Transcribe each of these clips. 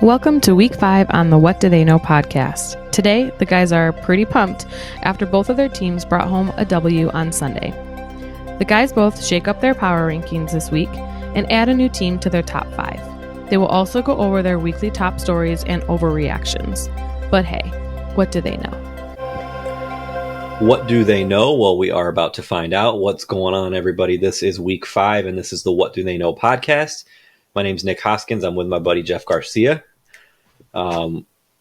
Welcome to week 5 on the What Do They Know podcast. Today, the guys are pretty pumped after both of their teams brought home a W on Sunday. The guys both shake up their power rankings this week and add a new team to their top 5. They will also go over their weekly top stories and overreactions. But hey, what do they know? What do they know? Well, we are about to find out what's going on, everybody. This is week 5, and this is the What Do They Know podcast. My name's Nick Hoskins. I'm with my buddy Jeff Garcia.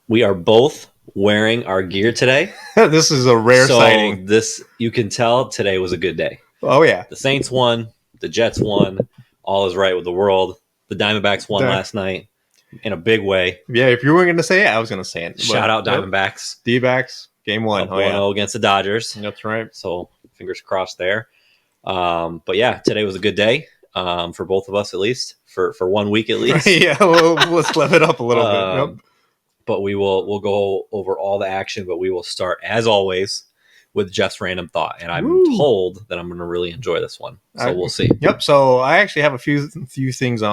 We are both wearing our gear today. This is a rare sighting. This, you can tell today was a good day. Oh, yeah. The Saints won. The Jets won. All is right with the world. The Diamondbacks won last night in a big way. Yeah, if you were going to say it, I was going to say it. Shout out Diamondbacks. D-backs, game 1. Oh, yeah. Against the Dodgers. That's right. So fingers crossed there. But yeah, today was a good day for both of us, at least. For 1 week at least. Yeah, well, let's level it up a little bit. Yep. But we'll go over all the action, but we will start, as always, with Jeff's random thought. And I'm told that I'm going to really enjoy this one. So we'll see. Yep. So I actually have a few things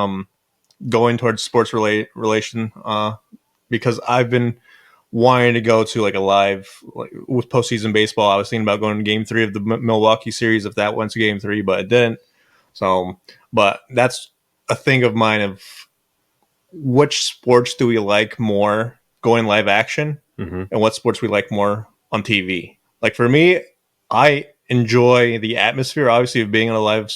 going towards sports relation because I've been wanting to go to like a live with postseason baseball. I was thinking about going to game 3 of the Milwaukee series if that went to game 3, but it didn't. So, but that's a thing of mine of which sports do we like more going live action and what sports we like more on TV. Like for me, I enjoy the atmosphere, obviously, of being in a live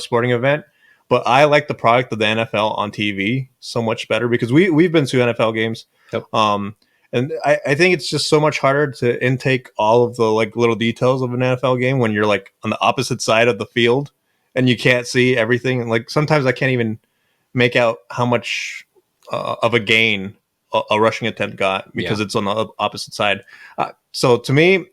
sporting event, but I like the product of the NFL on TV so much better because we've been to NFL games. Yep. And I think it's just so much harder to intake all of the like little details of an NFL game when you're like on the opposite side of the field and you can't see everything. And like sometimes I can't even make out how much of a gain a rushing attempt got because it's on the opposite side. So to me,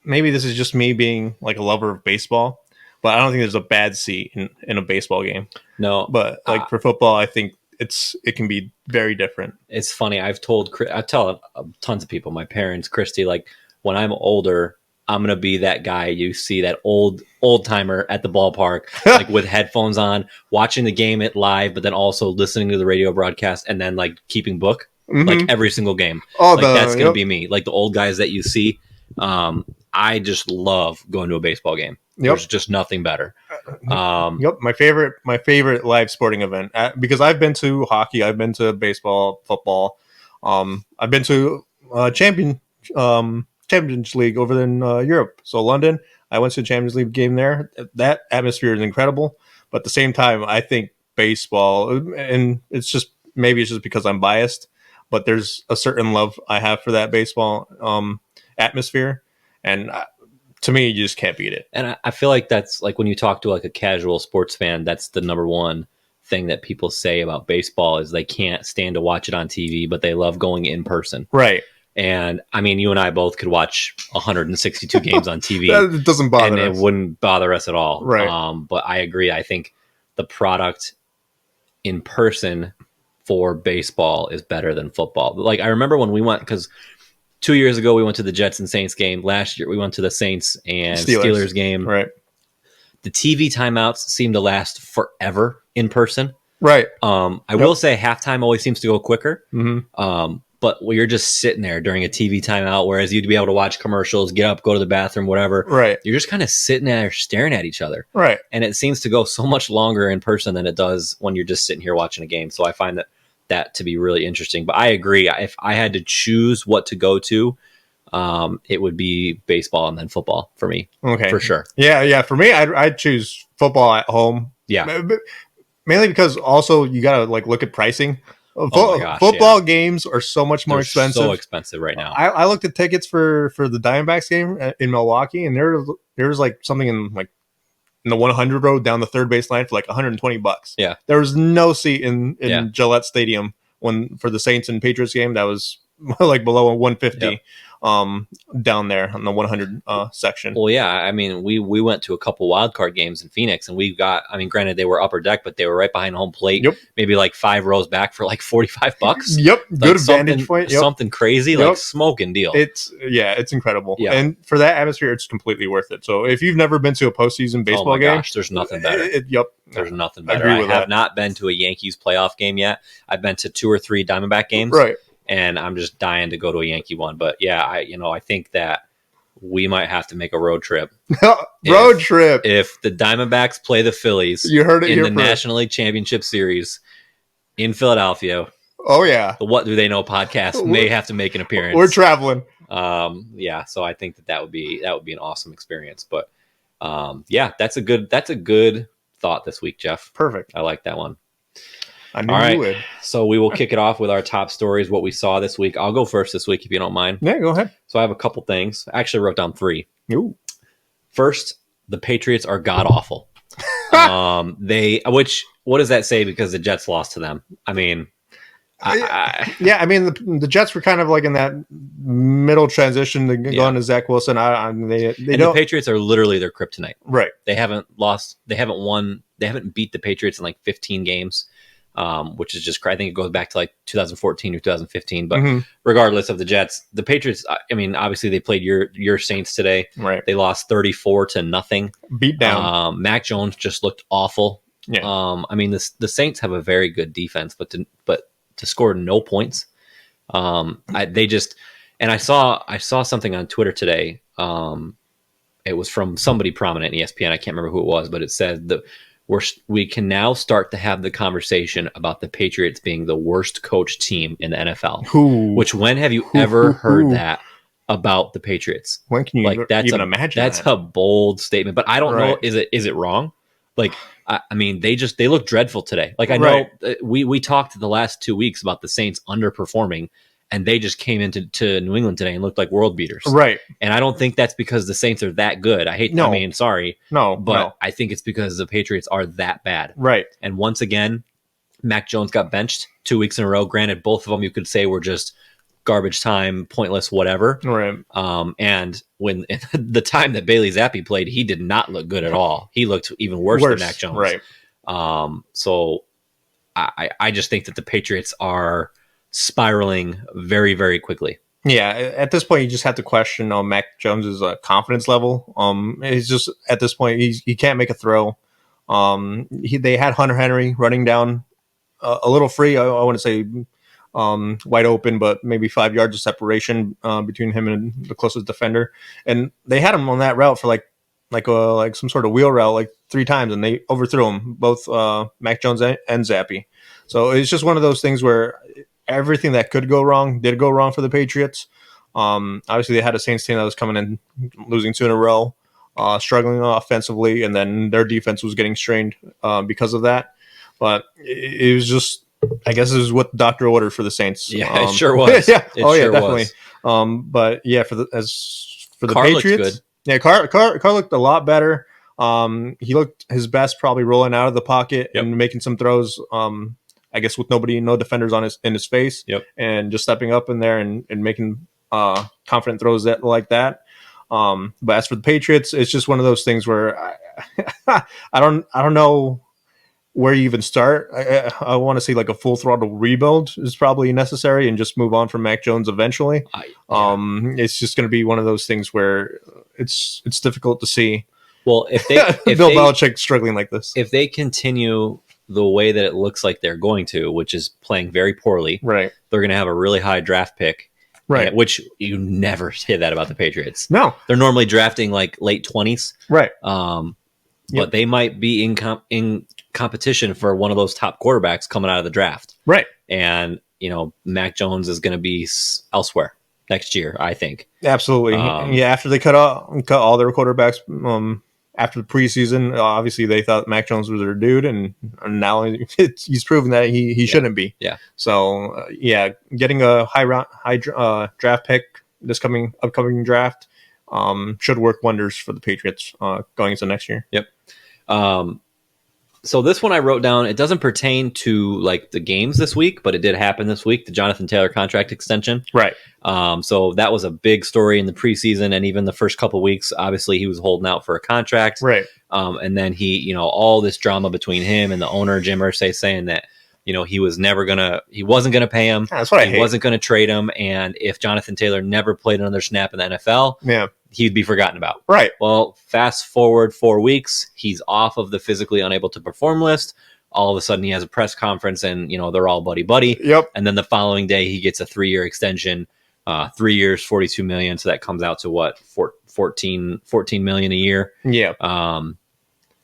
maybe this is just me being like a lover of baseball, but I don't think there's a bad seat in a baseball game. No, but like for football, I think it can be very different. It's funny. I tell tons of people, my parents, Christy, like when I'm older, I'm going to be that guy you see, that old timer at the ballpark, like with headphones on, watching the game at live, but then also listening to the radio broadcast and then like keeping book, like every single game. Oh, that's going to be me. Like the old guys that you see. I just love going to a baseball game. There's just nothing better. My favorite live sporting event because I've been to hockey, I've been to baseball, football. I've been to Champions League over in Europe. So London, I went to the Champions League game there. That atmosphere is incredible. But at the same time, I think baseball, and it's just because I'm biased, but there's a certain love I have for that baseball atmosphere. And to me, you just can't beat it. And I feel like that's like when you talk to like a casual sports fan, that's the number one thing that people say about baseball is they can't stand to watch it on TV, but they love going in person. Right. And I mean, you and I both could watch 162 games on TV. It doesn't bother us. It wouldn't bother us at all. Right. But I agree. I think the product in person for baseball is better than football. Like I remember when we went, because 2 years ago we went to the Jets and Saints game. Last year we went to the Saints and Steelers game. Right. The TV timeouts seem to last forever in person. Right. I will say halftime always seems to go quicker. But you're just sitting there during a TV timeout, whereas you'd be able to watch commercials, get up, go to the bathroom, whatever. Right. You're just kind of sitting there staring at each other. Right. And it seems to go so much longer in person than it does when you're just sitting here watching a game. So I find that to be really interesting. But I agree. If I had to choose what to go to, it would be baseball and then football for me. Okay. For sure. Yeah. For me, I'd choose football at home. Yeah. Mainly because also you got to like look at pricing. Football games are so much more expensive. So expensive right now. I looked at tickets for the Diamondbacks game in Milwaukee, and there's like something in the 100 row down the third base line for like $120. Yeah, there was no seat in Gillette Stadium for the Saints and Patriots game. That was like below a 150 down there on the 100 section. Well, yeah, I mean, we went to a couple wild card games in Phoenix, and we got. I mean, granted, they were upper deck, but they were right behind home plate. Yep. Maybe like 5 rows back for like $45. Yep, Like good vantage point. Yep. Something crazy, like smoking deal. It's incredible. Yeah. And for that atmosphere, it's completely worth it. So if you've never been to a postseason baseball game, gosh, there's nothing better. There's nothing better. I have not been to a Yankees playoff game yet. I've been to 2 or 3 Diamondback games, right? And I'm just dying to go to a Yankee one. But yeah, I think that we might have to make a road trip. Trip. If the Diamondbacks play the Phillies, you heard it in here the National League Championship Series in Philadelphia. Oh yeah, the What Do They Know podcast may have to make an appearance. We're traveling. Yeah, so I think that would be an awesome experience. But yeah, that's a good thought this week, Jeff. Perfect. I like that one. I knew you would. So we will kick it off with our top stories, what we saw this week. I'll go first this week if you don't mind. Yeah, go ahead. So I have a couple things. I actually wrote down 3. Ooh. First, the Patriots are god awful. What does that say? Because the Jets lost to them. I mean, yeah, I mean the Jets were kind of like in that middle transition to going to Zach Wilson. The Patriots are literally their kryptonite. Right. They haven't lost. They haven't won. They haven't beat the Patriots in like 15 games. Which is just, I think it goes back to like 2014 or 2015. But regardless of the Jets, the Patriots, I mean, obviously they played your Saints today. Right. They lost 34-0. Beat down. Mac Jones just looked awful. Yeah. I mean, the Saints have a very good defense, but to score no points, I saw something on Twitter today. It was from somebody prominent in ESPN. I can't remember who it was, but it said that we can now start to have the conversation about the Patriots being the worst coached team in the NFL. Which, when have you ever heard that about the Patriots? When can you even imagine that's a bold statement, but I don't know. Is it wrong? Like, I mean, they look dreadful today. Like, I know we talked the last 2 weeks about the Saints underperforming, and they just came into New England today and looked like world beaters. Right. And I don't think that's because the Saints are that good. I mean, sorry. No. But I think it's because the Patriots are that bad. Right. And once again, Mac Jones got benched 2 weeks in a row. Granted, both of them you could say were just garbage time, pointless, whatever. Right. And when the time that Bailey Zappi played, he did not look good at all. He looked even worse than Mac Jones. Right. So I just think that the Patriots are spiraling very, very quickly. Yeah, at this point, you just have to question Mac Jones's confidence level. He's just, at this point, he can't make a throw. They had Hunter Henry running down a little free. I want to say wide open, but maybe 5 yards of separation between him and the closest defender. And they had him on that route for like some sort of wheel route like 3 times, and they overthrew him, both Mac Jones and Zappi. So it's just one of those things where everything that could go wrong did go wrong for the Patriots. Obviously, they had a Saints team that was coming in losing 2 in a row, struggling offensively, and then their defense was getting strained because of that. But it was just, I guess it was what the doctor ordered for the Saints. Yeah, it sure was. Yeah, definitely. But yeah, for the Carr Patriots, good. Yeah, Carr looked a lot better. He looked his best, probably rolling out of the pocket and making some throws. I guess with no defenders in his face, and just stepping up in there and making confident throws like that. But as for the Patriots, it's just one of those things where I don't know where you even start. I want to see like a full throttle rebuild is probably necessary, and just move on from Mac Jones eventually. It's just going to be one of those things where it's difficult to see. Well, if Bill Belichick struggling like this, if they continue the way that it looks like they're going to, which is playing very poorly, right? They're going to have a really high draft pick, right? Which you never hear that about the Patriots. No, they're normally drafting like late 20s, right? But they might be in competition for one of those top quarterbacks coming out of the draft, right? And Mac Jones is going to be elsewhere next year, I think. Absolutely, yeah. After they cut all their quarterbacks. After the preseason, obviously they thought Mac Jones was their dude, and now he's proven that he shouldn't be. Yeah. So getting a high draft pick this upcoming draft should work wonders for the Patriots going into next year. Yep. So this one I wrote down. It doesn't pertain to like the games this week, but it did happen this week. The Jonathan Taylor contract extension. Right. So that was a big story in the preseason, and even the first couple weeks. Obviously, he was holding out for a contract. Right. And then he, all this drama between him and the owner Jim Irsay saying that he wasn't gonna pay him. That's what I hate. He wasn't gonna trade him, and if Jonathan Taylor never played another snap in the NFL, Yeah. he'd be forgotten about. Right. Well, fast forward 4 weeks, he's off of the physically unable to perform list. All of a sudden, he has a press conference, and they're all buddy. Yep. And then the following day, he gets a 3-year extension, 3 years, $42 million. So that comes out to what, 14 million a year. Yeah.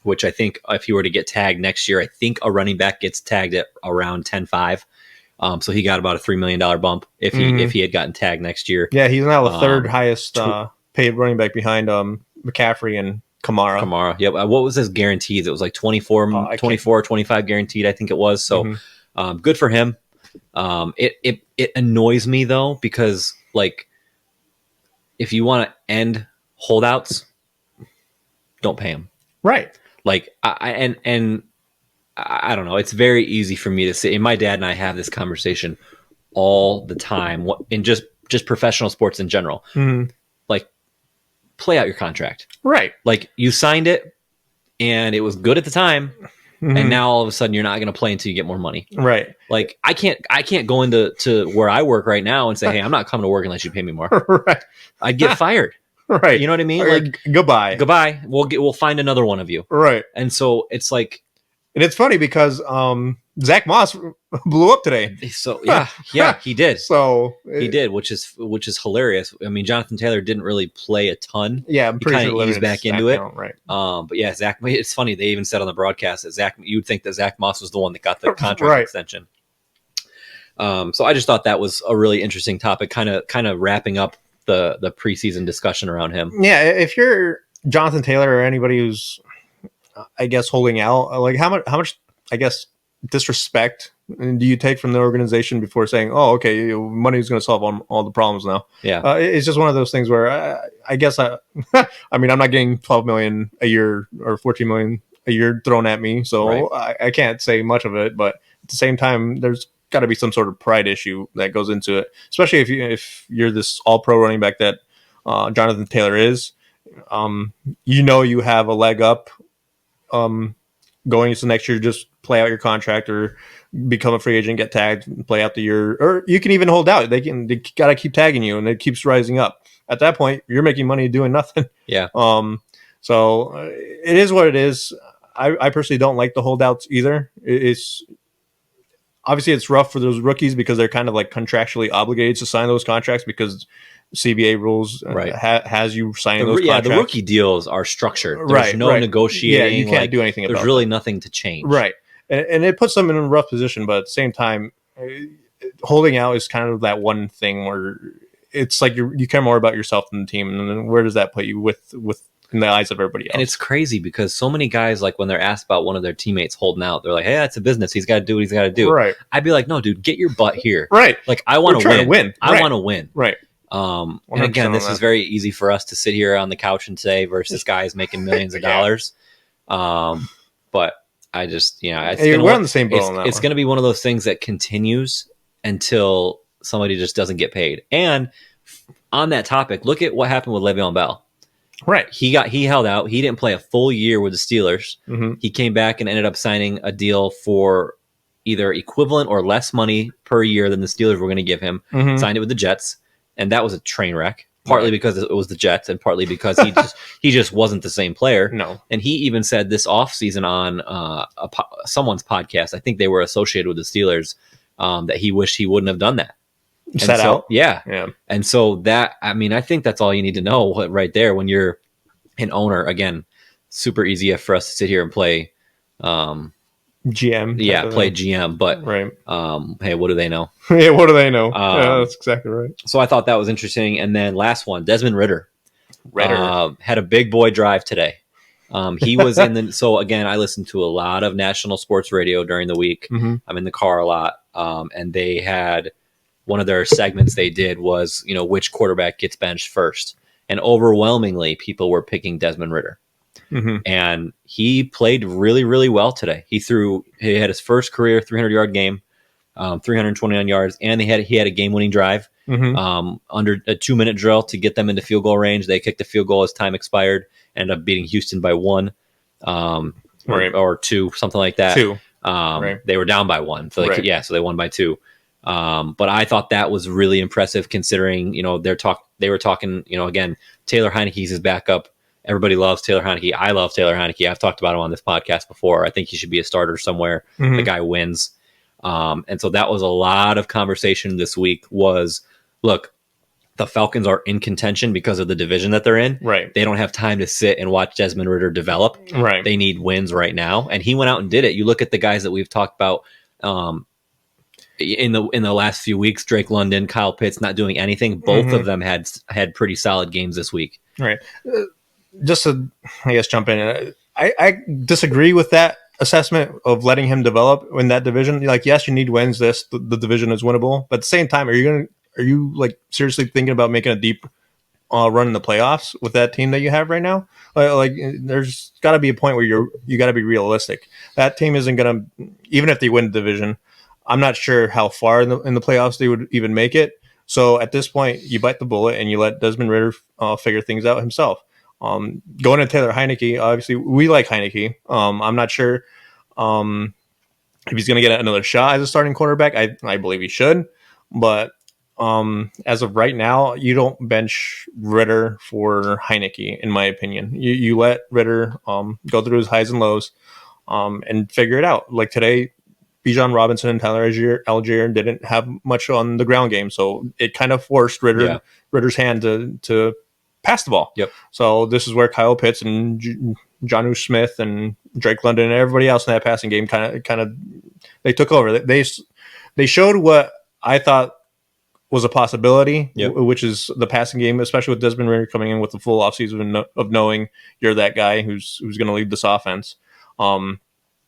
Which I think if he were to get tagged next year, I think a running back gets tagged at around 10.5. So he got about a $3 million bump if he had gotten tagged next year. Yeah, he's now the third highest paid running back behind McCaffrey and Kamara. Yep. What was his guarantees? It was like 24, 25 guaranteed, I think it was. So good for him. It annoys me though, because like if you want to end holdouts, don't pay him. Right. Like I don't know. It's very easy for me to say. And my dad and I have this conversation all the time in just professional sports in general. Mm-hmm. Like, play out your contract. Right. Like, you signed it, and it was good at the time, and now all of a sudden you're not going to play until you get more money. Right. Like, I can't go into where I work right now and say, hey, I'm not coming to work unless you pay me more. Right. I'd get fired. Right. You know what I mean? Like, goodbye. We'll find another one of you. Right. And so it's like, and it's funny because Zach Moss blew up today. So he did. So he did, which is hilarious. I mean, Jonathan Taylor didn't really play a ton. Yeah, I'm pretty sure eased back into it. Right. But yeah, Zach. It's funny. They even said on the broadcast that you'd think that Zach Moss was the one that got the contract extension. So I just thought that was a really interesting topic, kind of wrapping up the preseason discussion around him. Yeah, if you're Jonathan Taylor or anybody who's, I guess, holding out, like how much, I guess, disrespect do you take from the organization before saying, "Oh, okay, money is going to solve all the problems now"? Yeah, it's just one of those things where I guess I mean, I'm not getting $12 million a year or $14 million a year thrown at me, so I can't say much of it. But at the same time, there's got to be some sort of pride issue that goes into it, especially if you're this all-pro running back that Jonathan Taylor is. You have a leg up. Going into next year, just play out your contract or become a free agent, get tagged, and play out the year, or you can even hold out. They got to keep tagging you, and it keeps rising up. At that point, you're making money doing nothing. Yeah. So it is what it is. I personally don't like the holdouts either. It's obviously it's rough for those rookies because they're kind of like contractually obligated to sign those contracts because CBA rules has you signing those contracts. The rookie deals are structured. There's no negotiating. Yeah, you can't do anything about it. There's really nothing to change. Right. And it puts them in a rough position, but at the same time, holding out is kind of that one thing where it's like you care more about yourself than the team. And then where does that put you with in the eyes of everybody else? And it's crazy because so many guys, like when they're asked about one of their teammates holding out, they're like, hey, that's a business. He's got to do what he's got to do. Right. I'd be like, no, dude, get your butt here. Right. Like, I want to win. I want to win. Right. And again, this is very easy for us to sit here on the couch and say versus guys making millions of dollars. But I just, we're on the same boat on that. It's going to be one of those things that continues until somebody just doesn't get paid. And on that topic, look at what happened with Le'Veon Bell. Right. He held out. He didn't play a full year with the Steelers. Mm-hmm. He came back and ended up signing a deal for either equivalent or less money per year than the Steelers were going to give him. Mm-hmm. Signed it with the Jets. And that was a train wreck, partly because it was the Jets and partly because he just wasn't the same player. No. And he even said this offseason on someone's podcast, I think they were associated with the Steelers, that he wished he wouldn't have done that. Set out? Yeah. And so that, I mean, I think that's all you need to know right there when you're an owner. Again, super easy for us to sit here and play GM. Yeah, play GM. But right. Hey, what do they know? Yeah, what do they know? That's exactly right. So I thought that was interesting. And then last one, Desmond Ridder. Had a big boy drive today. He was so again, I listened to a lot of national sports radio during the week. Mm-hmm. I'm in the car a lot. And they had one of their segments they did was, which quarterback gets benched first. And overwhelmingly, people were picking Desmond Ridder. and he played really, really well today. He had his first career 300-yard game, 329 yards, and he had a game-winning drive under a 2-minute drill to get them into field goal range. They kicked a field goal as time expired, ended up beating Houston by 1 or 2, something like that. 2. They were down by 1, so so they won by 2. But I thought that was really impressive considering, they were talking, again, Taylor Heineke's his backup. Everybody loves Taylor Heineke. I love Taylor Heineke. I've talked about him on this podcast before. I think he should be a starter somewhere. The guy wins. And so that was a lot of conversation this week was, look, the Falcons are in contention because of the division that they're in. Right. They don't have time to sit and watch Desmond Ridder develop. Right. They need wins right now. And he went out and did it. You look at the guys that we've talked about in the last few weeks, Drake London, Kyle Pitts not doing anything. Both of them had pretty solid games this week. Right. Just to, I guess, jump in. I disagree with that assessment of letting him develop in that division. Like, yes, you need wins. The division is winnable, but at the same time, are you like seriously thinking about making a deep run in the playoffs with that team that you have right now? Like there's got to be a point where you got to be realistic. That team isn't gonna, even if they win the division, I'm not sure how far in the playoffs they would even make it. So at this point, you bite the bullet and you let Desmond Ridder figure things out himself. Going to Taylor Heineke, obviously we like Heineke. I'm not sure if he's going to get another shot as a starting quarterback. I believe he should, but as of right now, you don't bench Ridder for Heineke, in my opinion. You let Ridder go through his highs and lows and figure it out. Like today, Bijan Robinson and Tyler Algier didn't have much on the ground game, so it kind of forced Ridder's hand to pass the ball. Yep. So this is where Kyle Pitts and Jonnu Smith and Drake London and everybody else in that passing game kind of they took over. They showed what I thought was a possibility, which is the passing game, especially with Desmond Ridder coming in with the full offseason of knowing you're that guy who's going to lead this offense.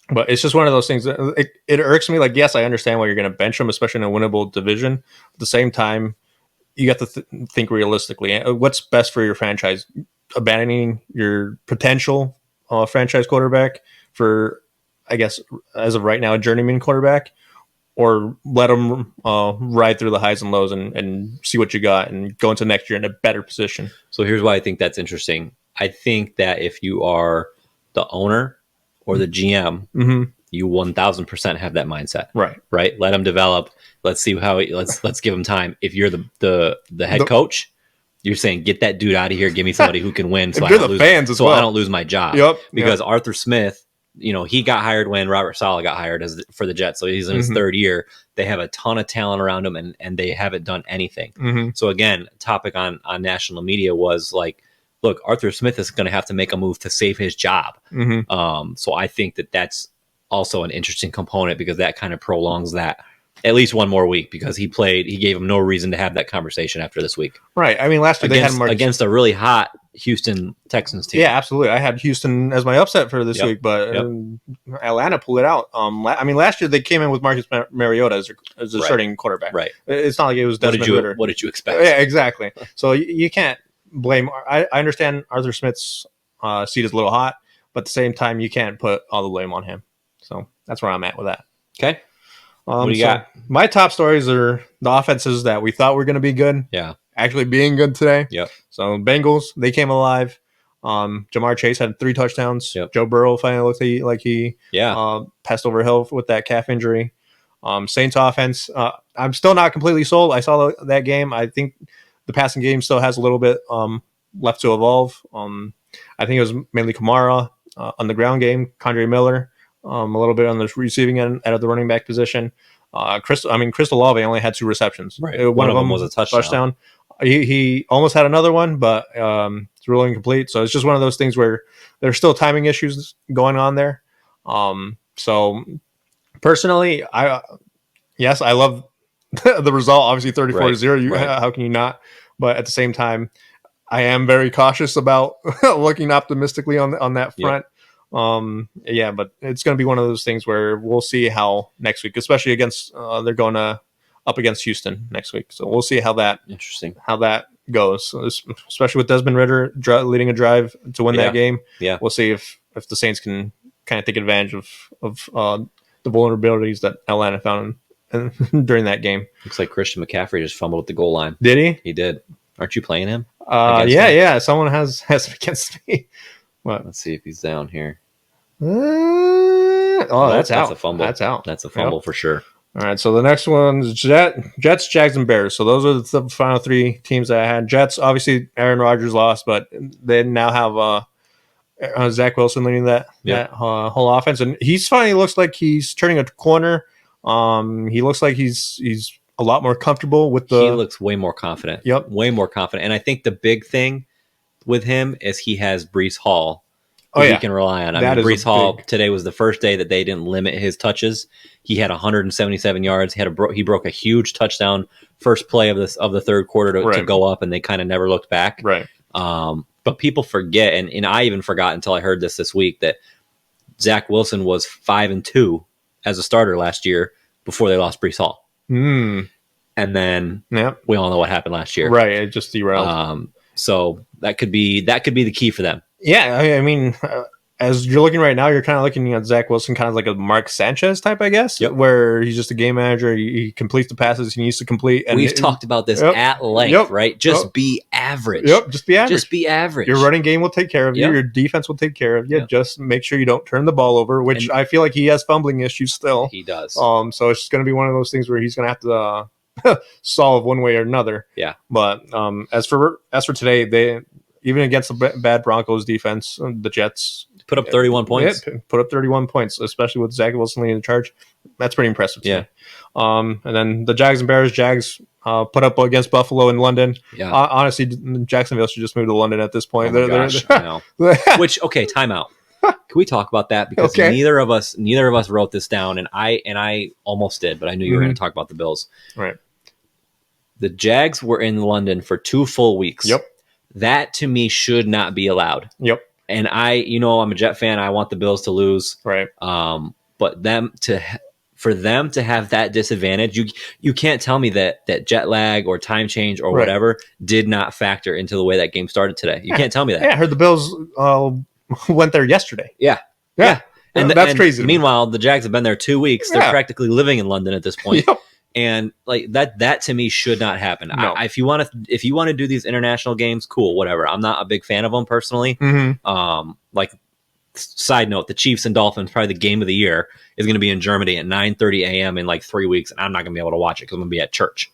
But it's just one of those things that it irks me. Like, yes, I understand why you're going to bench him, especially in a winnable division. At the same time, you got to think realistically. What's best for your franchise? Abandoning your potential franchise quarterback for, I guess, as of right now, a journeyman quarterback, or let him ride through the highs and lows and see what you got and go into next year in a better position. So here's why I think that's interesting. I think that if you are the owner or the GM, you 1000% have that mindset. Right. Let him develop. Let's see how let's give him time. If you're the head coach, you're saying, get that dude out of here. Give me somebody who can win. So I don't lose my job. Because Arthur Smith, he got hired when Robert Saleh got hired for the Jets. So he's in his third year. They have a ton of talent around him and they haven't done anything. So again, topic on national media was like, look, Arthur Smith is going to have to make a move to save his job. So I think that's also an interesting component because that kind of prolongs that at least one more week because he gave him no reason to have that conversation after this week. Right. I mean, last year they had against a really hot Houston Texans team. Yeah, absolutely. I had Houston as my upset for this week, but Atlanta pulled it out. I mean, last year they came in with Marcus Mariota as a starting quarterback. Right. It's not like it was Desmond Ridder. What did you expect? Yeah, exactly. So you can't blame. I understand Arthur Smith's seat is a little hot, but at the same time, you can't put all the blame on him. So that's where I'm at with that. Okay. What do you got? My top stories are the offenses that we thought were going to be good. Yeah. Actually being good today. Yep. So Bengals, they came alive. Jamar Chase had 3 touchdowns. Yep. Joe Burrow finally looked like he passed over Hill with that calf injury. Saints offense, I'm still not completely sold. I saw that game. I think the passing game still has a little bit left to evolve. I think it was mainly Kamara on the ground game, Kondre Miller. A little bit on the receiving end out of the running back position. Chris Olave only had 2 receptions. Right. One of them was a touchdown. He almost had another one, but it's really incomplete. So it's just one of those things where there's still timing issues going on there. So personally, I love the result. Obviously, 34-0. How can you not? But at the same time, I am very cautious about looking optimistically on that front. But it's going to be one of those things where we'll see how next week, especially against they're going to up against Houston next week. So we'll see how that Interesting. goes, especially with Desmond Ridder leading a drive to win that game. Yeah. We'll see if the Saints can kind of take advantage of the vulnerabilities that Atlanta found during that game. Looks like Christian McCaffrey just fumbled at the goal line. Did he? He did. Aren't you playing him? Yeah. Someone has him against me. What? Let's see if he's down here. That's out. That's a fumble. That's out. That's a fumble for sure. All right, so the next one's Jets, Jags, and Bears. So those are the final three teams that I had. Jets, obviously, Aaron Rodgers lost, but they now have Zach Wilson leading that whole offense, and he's finally looks like he's turning a corner. He looks like he's a lot more comfortable with the. He looks way more confident. Yep, way more confident. And I think the big thing with him is he has Breece Hall. He can rely on. I mean, Breece Hall today was the first day that they didn't limit his touches. He had 177 yards. He broke a huge touchdown first play of the third quarter to go up, and they kind of never looked back. Right. But people forget, and I even forgot until I heard this week, that Zach Wilson was 5-2 as a starter last year before they lost Breece Hall. And then we all know what happened last year. Right. It just derailed. So that could be the key for them. Yeah, I mean, as you're looking right now, you're kind of looking at Zach Wilson kind of like a Mark Sanchez type, I guess, where he's just a game manager. He completes the passes he needs to complete. And we've talked about this at length, right? Just be average. Just be average. Just be average. Your running game will take care of you. Your defense will take care of you. Just make sure you don't turn the ball over, which I feel like he has fumbling issues still. He does. So it's just going to be one of those things where he's going to have to solve one way or another. Yeah. But as for today, even against the bad Broncos defense, the Jets put up 31 points. Put up 31 points, especially with Zach Wilson leading the charge. That's pretty impressive. Yeah. And then the Jags and Bears. Jags put up against Buffalo in London. Yeah. Honestly, Jacksonville should just move to London at this point. Oh gosh, I know. Timeout. Can we talk about that? Because neither of us wrote this down, and I almost did, but I knew you were going to talk about the Bills. Right. The Jags were in London for 2 full weeks. Yep. That to me should not be allowed. Yep. And I'm a Jet fan. I want the Bills to lose. Right. But for them to have that disadvantage, you can't tell me that jet lag or time change or whatever did not factor into the way that game started today. You can't tell me that. Yeah, I heard the Bills went there yesterday. Yeah. And that's crazy. Meanwhile, the Jags have been there 2 weeks. They're practically living in London at this point. Yep. And like that to me should not happen. No. If you want to do these international games, cool, whatever. I'm not a big fan of them personally. Side note, the Chiefs and Dolphins, probably the game of the year, is going to be in Germany at 9:30 a.m. in like 3 weeks, and I'm not going to be able to watch it because I'm going to be at church.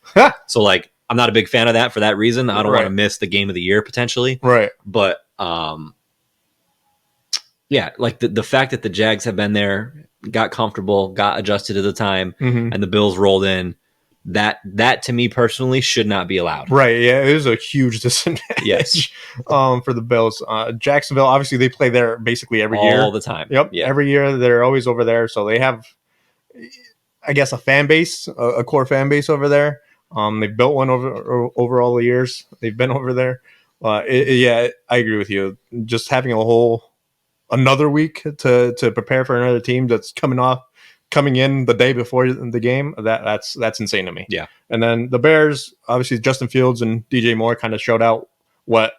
So like, I'm not a big fan of that for that reason. I don't want to miss the game of the year potentially. Right. But like the fact that the Jags have been there, got comfortable, got adjusted to the time, and the Bills rolled in, that to me personally should not be allowed. Right. Yeah, it was a huge disadvantage. Yes. For the Bills. Jacksonville, obviously they play there basically every year. All the time. Yep. Yeah. Every year they're always over there. So they have, I guess, a fan base, a core fan base over there. They've built one over all the years they've been over there. I agree with you. Just having another week to prepare for another team that's coming in the day before the game, that's insane to me. Yeah. And then the Bears, obviously Justin Fields and DJ Moore kind of showed out what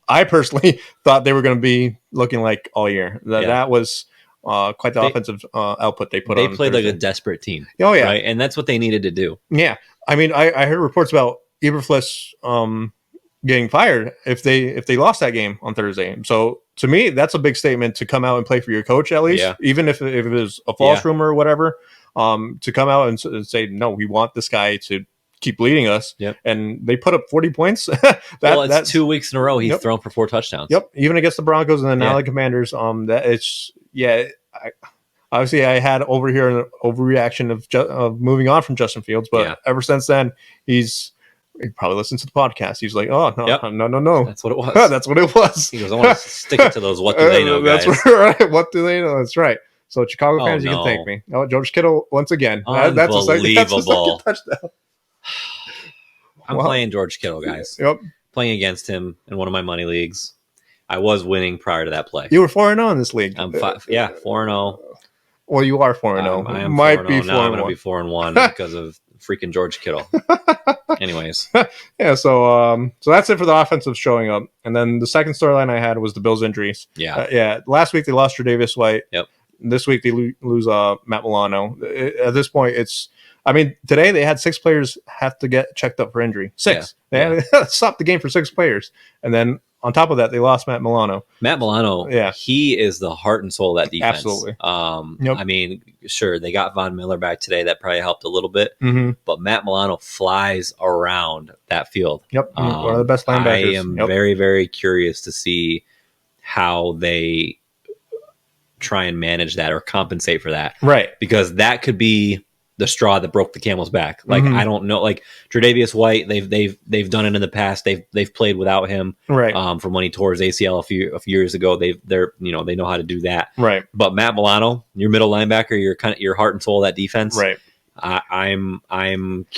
I personally thought they were going to be looking like all year. That was quite the offensive output they put on. They played Thursday. Like a desperate team. Oh yeah. Right? And that's what they needed to do. Yeah. I mean, I heard reports about Eberflus getting fired if they lost that game on Thursday. So to me, that's a big statement to come out and play for your coach, at least, even if it was a false rumor or whatever, to come out and say, no, we want this guy to keep leading us. Yep. And they put up 40 points. That's 2 weeks in a row he's thrown for 4 touchdowns. Yep. Even against the Broncos and the now the Commanders. Obviously I had over here an overreaction of moving on from Justin Fields, but ever since then he probably listens to the podcast. He's like, oh, no. That's what it was. That's what it was. He goes, I want to stick it to those what do they know guys. That's right. What do they know? That's right. So Chicago fans, you can thank me. Oh, George Kittle once again. That's a second touchdown. I'm playing George Kittle, guys. Yep. Playing against him in one of my money leagues. I was winning prior to that play. You were 4-0 in this league. I'm 4-0. Well, you are 4-0. I am Might 4-0. be 4-1. Now I'm going to be 4-1 because of freaking George Kittle. Anyways, Yeah, so that's it for the offensive showing up. And then the second storyline I had was the Bills' injuries. yeah, Last week they lost Tre'Davious White. Yep. This week they lose Matt Milano. At this point, today they had 6 players have to get checked up for injury. 6. They had to stop the game for 6 players. And then on top of that, they lost Matt Milano. Matt Milano, he is the heart and soul of that defense. Absolutely. Yep. I mean, sure, they got Von Miller back today. That probably helped a little bit. Mm-hmm. But Matt Milano flies around that field. Yep. One of the best linebackers. I am very, very curious to see how they try and manage that or compensate for that. Right. Because that could be the straw that broke the camel's back. Like, I don't know, like Tre'Davious White, they've done it in the past. They've played without him, right? From when he tore his ACL a few years ago. They know how to do that, right? But Matt Milano, your middle linebacker, your heart and soul of that defense, right? I'm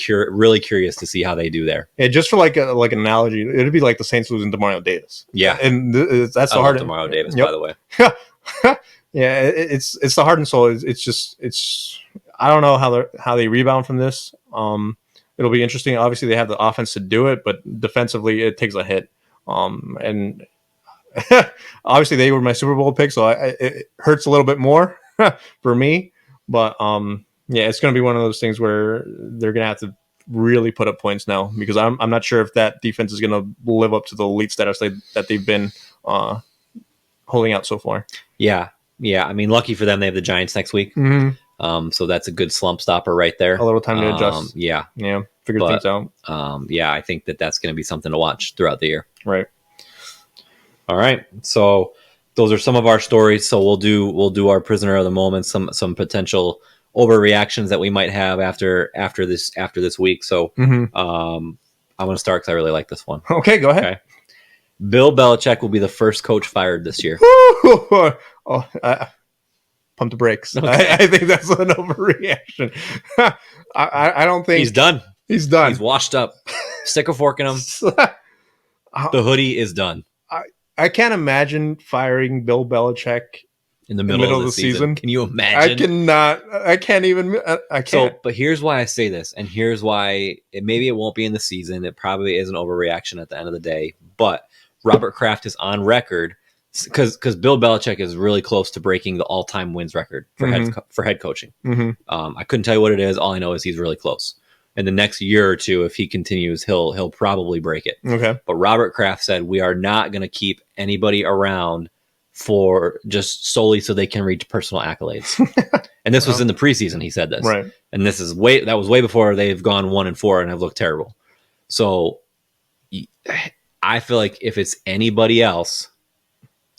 really curious to see how they do there. Yeah, just for like an analogy, it'd be like the Saints losing Demario Davis. Yeah, and that's the hard Demario Davis, by the way. Yeah, it's the heart and soul. It's I don't know how they rebound from this. It'll be interesting. Obviously, they have the offense to do it, but defensively, it takes a hit. And obviously, they were my Super Bowl pick, so it hurts a little bit more for me. But it's going to be one of those things where they're going to have to really put up points now, because I'm not sure if that defense is going to live up to the elite status that they've been holding out so far. Yeah. I mean, lucky for them, they have the Giants next week. Mm-hmm. So that's a good slump stopper right there. A little time to adjust. Figure things out. I think that's going to be something to watch throughout the year. Right. All right. So those are some of our stories. So we'll do our prisoner of the moment, some potential overreactions that we might have after this week. So I'm going to start because I really like this one. Okay, go ahead. Okay. Bill Belichick will be the first coach fired this year. Pump the brakes. Okay. I think that's an overreaction. I don't think he's done. He's done. He's washed up. Stick a fork in him. The hoodie is done. I can't imagine firing Bill Belichick in the middle of the season. Can you imagine? I cannot. I can't even. I can't. So, but here's why I say this, and here's why maybe it won't be in the season. It probably is an overreaction at the end of the day. But Robert Kraft is on record because Bill Belichick is really close to breaking the all-time wins record for head coaching. I couldn't tell you what it is. All I know is he's really close. In the next year or two, if he continues, he'll probably break it. Okay. But Robert Kraft said we are not going to keep anybody around for just solely so they can reach personal accolades. And this was in the preseason. He said this, right? And this is that was way before they've gone 1-4 and have looked terrible. So I feel like if it's anybody else,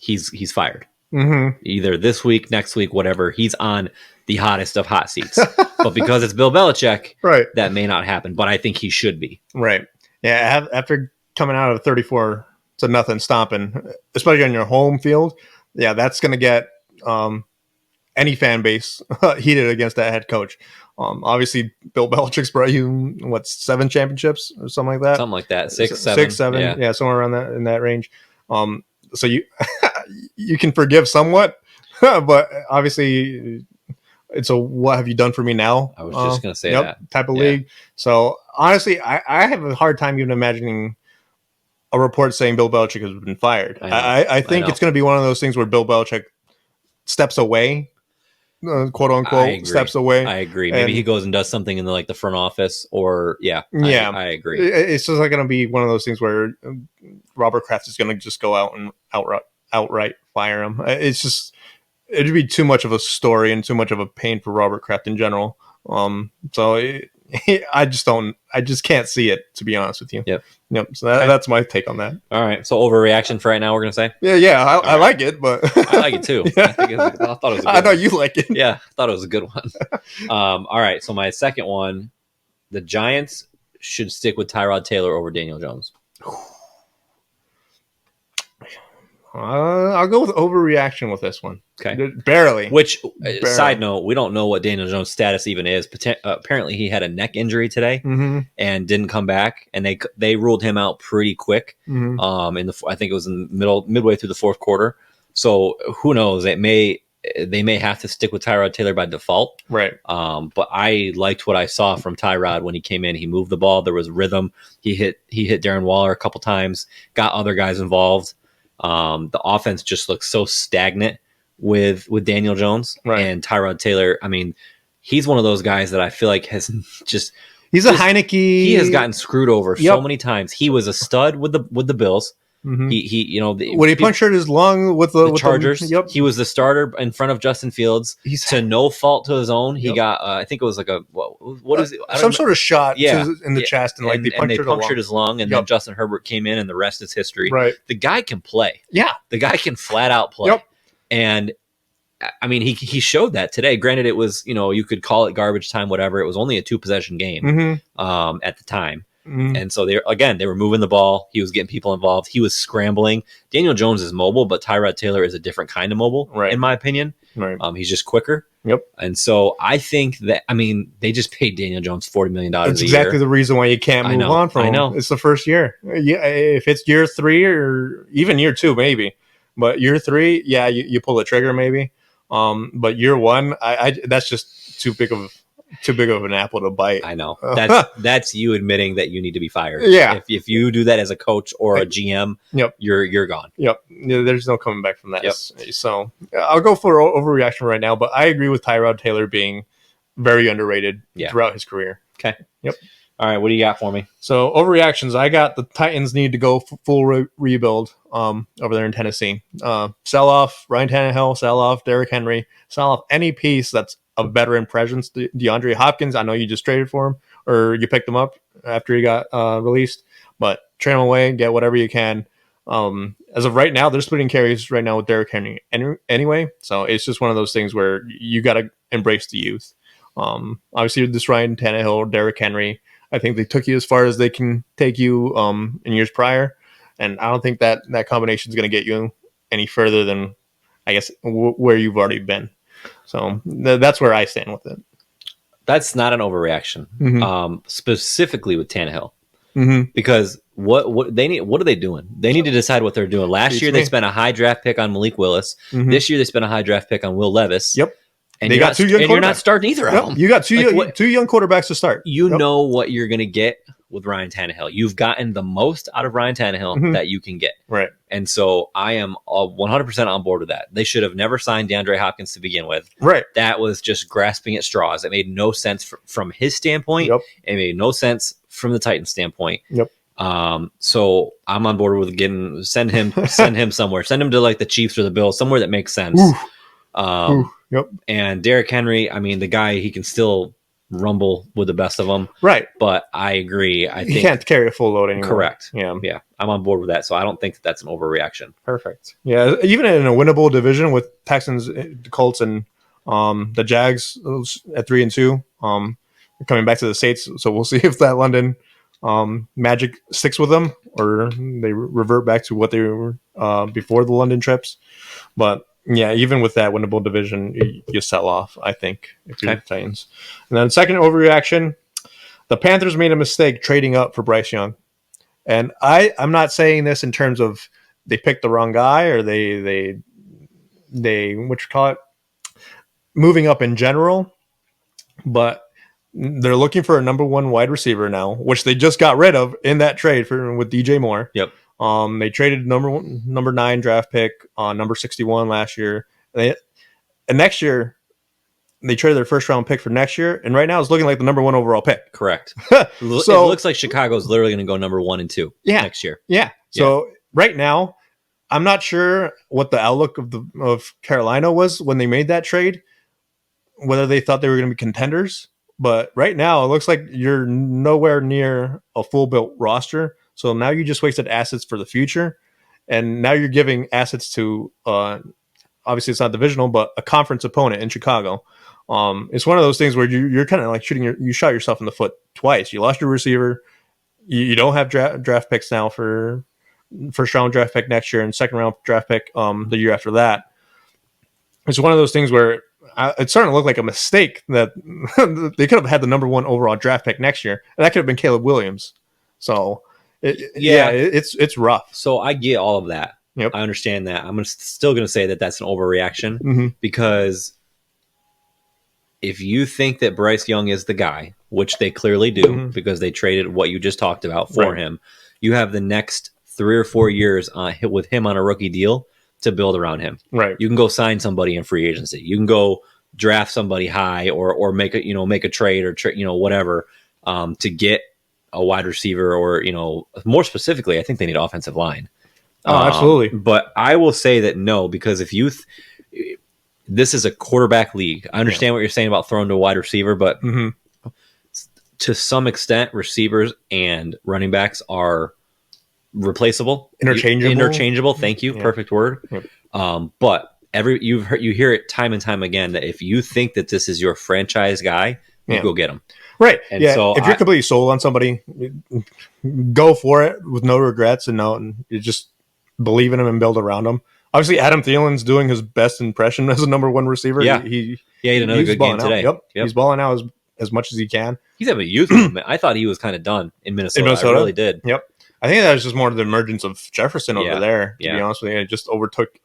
he's fired. Either this week, next week, whatever. He's on the hottest of hot seats. But because it's Bill Belichick, right, that may not happen. But I think he should be. Right. Yeah. After coming out of 34-0 stomping, especially on your home field, that's going to get any fan base heated against that head coach. Obviously, Bill Belichick's brought you 7 championships or something like that. Something like that. 6, 7. Yeah, somewhere around that in that range. So you can forgive somewhat, but obviously it's a what have you done for me now? I was just going to say that type of league. So honestly, I have a hard time even imagining a report saying Bill Belichick has been fired. I think it's going to be one of those things where Bill Belichick steps away, quote unquote, steps away. I agree. Maybe he goes and does something in the front office, or I agree. It's just like going to be one of those things where Robert Kraft is going to just go out and outright fire him. It'd be too much of a story and too much of a pain for Robert Kraft in general. I just can't see it, to be honest with you. Yep. So that's my take on that. All right. So overreaction for right now, we're gonna say. Yeah. I like it, but I like it too. I thought it was. A good I know one. you like it. Yeah, I thought it was a good one. All right. So my second one, the Giants should stick with Tyrod Taylor over Daniel Jones. I'll go with overreaction with this one. Okay. Barely. Side note, we don't know what Daniel Jones' status even is. Apparently, he had a neck injury today and didn't come back, and they ruled him out pretty quick. I think it was midway through the fourth quarter. So who knows? It may they may have to stick with Tyrod Taylor by default. Right. But I liked what I saw from Tyrod when he came in. He moved the ball. There was rhythm. He hit Darren Waller a couple times, got other guys involved. The offense just looks so stagnant with Daniel Jones and Tyrod Taylor. I mean, he's one of those guys that I feel like has he's a Heineke. He has gotten screwed over so many times. He was a stud with the Bills. Mm-hmm. He when he punctured his lung with the Chargers. He was the starter in front of Justin Fields. To no fault to his own. He got I think it was like a what is it? Some sort of shot in the chest, and they punctured his lung, and then Justin Herbert came in, and the rest is history. Right. The guy can play. Yeah. The guy can flat out play. Yep. And I mean, he showed that today. Granted, it was, you could call it garbage time, whatever. It was only a 2-possession game at the time. Mm-hmm. And so they were moving the ball. He was getting people involved. He was scrambling. Daniel Jones is mobile, but Tyrod Taylor is a different kind of mobile, in my opinion. Right. He's just quicker. Yep. And so I think that, they just paid Daniel Jones $40 million a year. That's exactly the reason why you can't move on from him. I know. It's the first year. Yeah, if it's year 3 or even year 2, maybe. But year 3, yeah, you pull the trigger maybe. But year 1, I that's just too big of an apple to bite. I know. That's you admitting that you need to be fired. Yeah. If you do that as a coach or a GM, you're gone. Yep. There's no coming back from that. Yep. So I'll go for overreaction right now, but I agree with Tyrod Taylor being very underrated throughout his career. Okay. Yep. All right. What do you got for me? So overreactions. I got the Titans need to go full rebuild over there in Tennessee. Sell off Ryan Tannehill, sell off Derrick Henry, sell off any piece that's a veteran presence. DeAndre Hopkins, I know you just traded for him or you picked him up after he got released, but trade him away, get whatever you can. As of right now, they're splitting carries right now with Derrick Henry anyway. So it's just one of those things where you got to embrace the youth. Obviously, this Ryan Tannehill, Derrick Henry, I think they took you as far as they can take you in years prior. And I don't think that combination is going to get you any further than, I guess, where you've already been. So that's where I stand with it. That's not an overreaction, specifically with Tannehill, because what are they doing? They need to decide what they're doing. Last year they spent a high draft pick on Malik Willis. This year they spent a high draft pick on Will Levis. Yep. And they got 2 young quarterbacks. And you're not starting either of them. You got two young quarterbacks to start. You know what you're going to get with Ryan Tannehill. You've gotten the most out of Ryan Tannehill that you can get. Right. And so I am 100% on board with that. They should have never signed DeAndre Hopkins to begin with. Right. That was just grasping at straws. It made no sense from his standpoint. Yep. It made no sense from the Titans standpoint. Yep. So I'm on board with send him somewhere. Send him to like the Chiefs or the Bills, somewhere that makes sense. Yep. And Derrick Henry, the guy, he can still rumble with the best of them. Right. But I agree. I think he can't carry a full load anymore. Correct. Yeah. Yeah. I'm on board with that. So I don't think that's an overreaction. Perfect. Yeah. Even in a winnable division with Texans, Colts, and the Jags at 3-2, coming back to the States. So we'll see if that London magic sticks with them or they revert back to what they were before the London trips. But yeah, even with that winnable division, you sell off, I think, if you're the Titans. And then second overreaction, the Panthers made a mistake trading up for Bryce Young. And I'm not saying this in terms of they picked the wrong guy or they what you call it, moving up in general, but they're looking for a number 1 wide receiver now, which they just got rid of in that trade with DJ Moore. Yep. They traded number 9 draft pick on number 61 last year. And next year, they traded their first round pick for next year. And right now it's looking like the number 1 overall pick. Correct. So it looks like Chicago's literally going to go number 1 and 2 next year. Yeah. So right now, I'm not sure what the outlook of Carolina was when they made that trade, whether they thought they were going to be contenders. But right now, it looks like you're nowhere near a full built roster. So now you just wasted assets for the future. And now you're giving assets to, obviously it's not divisional, but a conference opponent in Chicago. It's one of those things where you're kind of like you shot yourself in the foot twice. You lost your receiver. You don't have draft picks now for first round draft pick next year and second round draft pick the year after that. It's one of those things where it's starting to look like a mistake that they could have had the number 1 overall draft pick next year. And that could have been Caleb Williams. So it's rough. So I get all of that. Yep. I understand that. I'm still going to say that that's an overreaction Mm-hmm. because if you think that Bryce Young is the guy, which they clearly do Mhm. because they traded what you just talked about for Right. him, you have the next 3 or 4 years with him on a rookie deal to build around him. Right. You can go sign somebody in free agency. You can go draft somebody high or make a trade or whatever to get a wide receiver or more specifically, I think they need offensive line. Oh, absolutely. But I will say that no, because if this is a quarterback league. I understand what you're saying about throwing to a wide receiver, but Mm-hmm. to some extent, receivers and running backs are replaceable, Interchangeable. Thank you, Yeah. perfect word. Yep. But you hear it time and time again that if you think that this is your franchise guy, you Yeah. go get him. Right. And yeah. so if you're completely sold on somebody, go for it with no regrets and you just believe in him and build around him. Obviously, Adam Thielen's doing his best impression as a number one receiver. Yeah. He had another he's good game balling out. today. Yep. Yep. He's balling out as much as he can. He's having a youth movement. I thought he was kind of done in Minnesota. I really did. Yep. I think that was just more the emergence of Jefferson over there, to be honest with you. It just overtook